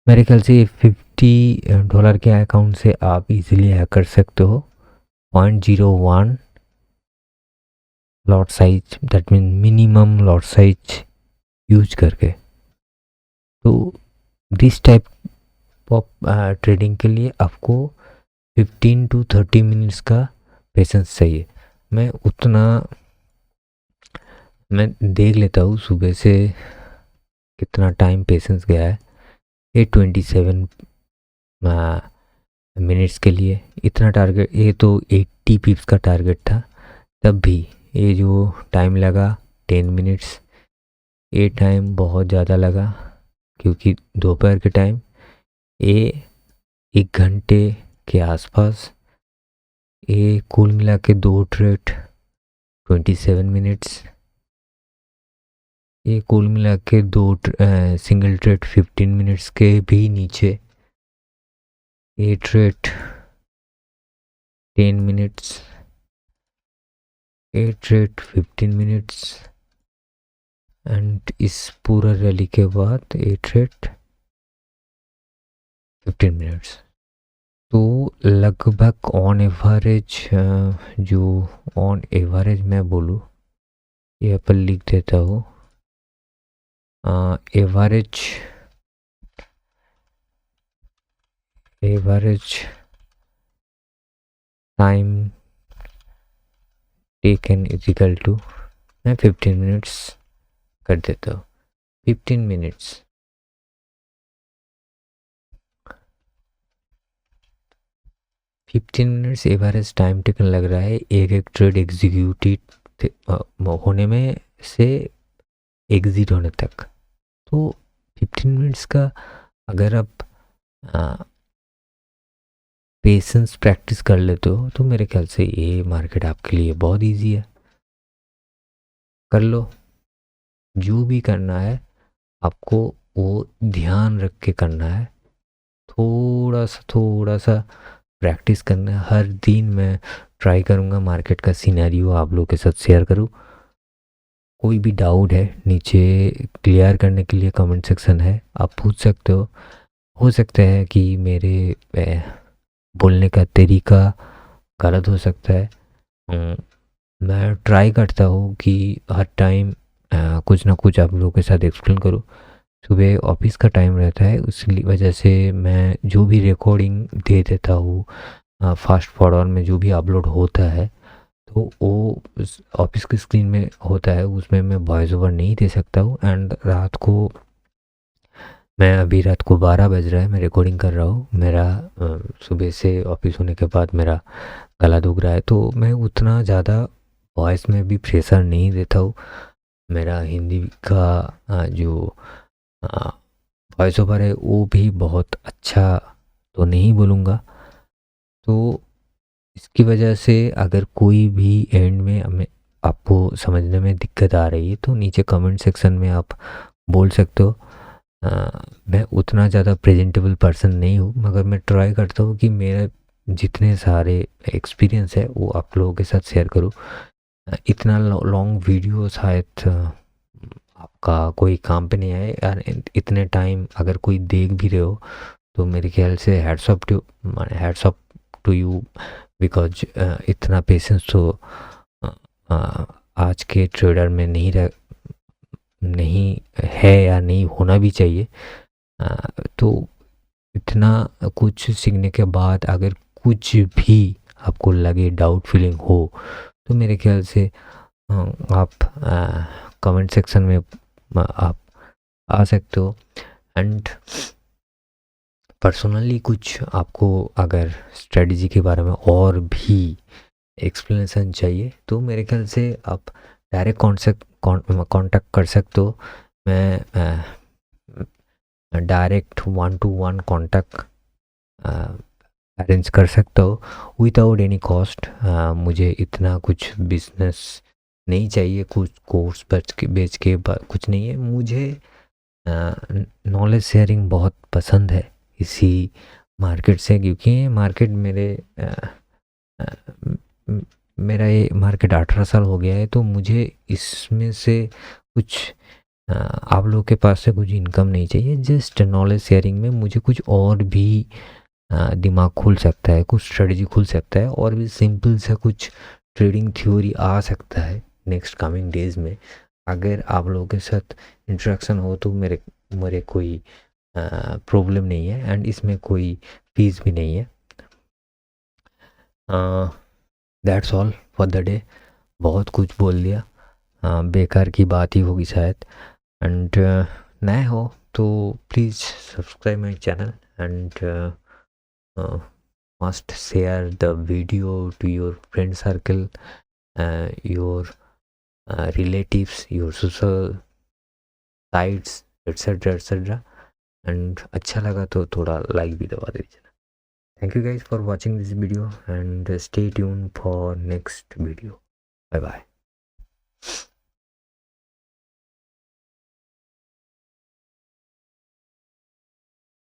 मेरे ख्याल से $50 के अकाउंट से आप इजीली हैक कर सकते हो। 0.01 lot size, that mean minimum lot size use करके। तो दिस टाइप ऑफ ट्रेडिंग के लिए आपको 15 to 30 मिनट्स का पेशेंस चाहिए। मैं देख लेता हूँ सुबह से कितना टाइम पेशेंस गया है। ये 27 मिनट्स के लिए इतना टारगेट, ये तो 80 पिप्स का टारगेट था, तब भी ये जो टाइम लगा 10 मिनट्स, ये टाइम बहुत ज़्यादा लगा क्योंकि दोपहर के टाइम ये 1 घंटे के आसपास, ये कुल मिला के 2 ट्रेड 27 मिनट्स, ये कुल मिला के 2 सिंगल ट्रेड 15 मिनट्स के भी नीचे, ये ट्रेड 10 मिनट्स, ये ट्रेड 15 मिनट्स, एंड इस पूरा रैली के बाद ये ट्रेड 15 मिनट्स। तो लगभग ऑन एवरेज, जो ऑन एवरेज मैं बोलूँ, ये अपन लिख देता हूँ, average time taken is equal to, मैं 15 मिनट्स कर देता हूँ। 15 minutes, 15 minutes average time taken लग रहा है एक ट्रेड एग्जीक्यूटिव होने में से एग्जिट होने तक। तो 15 मिनट्स का अगर आप पेशेंस प्रैक्टिस कर लेते हो तो मेरे ख्याल से ये मार्केट आपके लिए बहुत इजी है। कर लो, जो भी करना है आपको वो ध्यान रख के करना है। थोड़ा सा प्रैक्टिस करना है। हर दिन मैं ट्राई करूँगा मार्केट का सिनेरियो आप लोगों के साथ शेयर करूँ। कोई भी डाउट है नीचे क्लियर करने के लिए कमेंट सेक्शन है, आप पूछ सकते हो सकता है कि मेरे बोलने का तरीका गलत हो सकता है। मैं ट्राई करता हूँ कि हर टाइम कुछ ना कुछ आप लोगों के साथ एक्सप्लेन करूँ। सुबह ऑफिस का टाइम रहता है, उस वजह से मैं जो भी रिकॉर्डिंग दे देता हूँ फास्ट फॉरवर्ड में जो भी अपलोड होता है, तो वो ऑफिस की स्क्रीन में होता है, उसमें मैं वॉइस ओवर नहीं दे सकता हूँ। एंड अभी रात को 12 बज रहा है, मैं रिकॉर्डिंग कर रहा हूँ। मेरा सुबह से ऑफिस होने के बाद मेरा गला दुख रहा है, तो मैं उतना ज़्यादा वॉइस में भी प्रेशर नहीं देता हूँ। मेरा हिंदी का जो वॉइस ओवर है वो भी बहुत अच्छा तो नहीं बोलूँगा। तो इसकी वजह से अगर कोई भी एंड में हमें आपको समझने में दिक्कत आ रही है तो नीचे कमेंट सेक्शन में आप बोल सकते हो। मैं उतना ज़्यादा प्रेजेंटेबल पर्सन नहीं हूँ, मगर मैं ट्राई करता हूँ कि मेरे जितने सारे एक्सपीरियंस है वो आप लोगों के साथ शेयर करूँ। इतना लॉन्ग वीडियो शायद आपका कोई काम पे नहीं आए यार। इतने टाइम अगर कोई देख भी रहे हो तो मेरे ख्याल से hats off to you, because इतना पेशेंस तो आज के ट्रेडर में नहीं नहीं है या नहीं होना भी चाहिए। तो इतना कुछ सीखने के बाद अगर कुछ भी आपको लगे, डाउट फीलिंग हो, तो मेरे ख्याल से आप कमेंट सेक्शन में आप आ सकते हो। एंड पर्सनली कुछ आपको अगर स्ट्रेटजी के बारे में और भी एक्सप्लेनेशन चाहिए तो मेरे ख्याल से आप डायरेक्ट कांटेक्ट कर सकते हो। मैं डायरेक्ट 1-to-1 कांटेक्ट अरेंज कर सकता हो विदाउट एनी कॉस्ट। मुझे इतना कुछ बिजनेस नहीं चाहिए, कुछ कोर्स बेच के कुछ नहीं है। मुझे नॉलेज शेयरिंग बहुत पसंद है इसी मार्केट से, क्योंकि मार्केट मेरा ये मार्केट 18 साल हो गया है, तो मुझे इसमें से कुछ आप लोगों के पास से कुछ इनकम नहीं चाहिए। जस्ट नॉलेज शेयरिंग में मुझे कुछ और भी दिमाग खुल सकता है, कुछ स्ट्रेटजी खुल सकता है, और भी सिंपल सा कुछ ट्रेडिंग थ्योरी आ सकता है नेक्स्ट कमिंग डेज में। अगर आप लोगों के साथ इंटरेक्शन हो तो मेरे मेरे कोई प्रॉब्लम नहीं है, एंड इसमें कोई फीस भी नहीं है। That's all for the day. बहुत कुछ बोल दिया, बेकार की बात ही होगी शायद। एंड नए हो तो please subscribe my channel and must share the video to your friend circle, your relatives, your social sites, etc etc। And अच्छा लगा तो थोड़ा लाइक भी दबा दीजिए। Thank you guys for watching this video and stay tune for next video. Bye bye.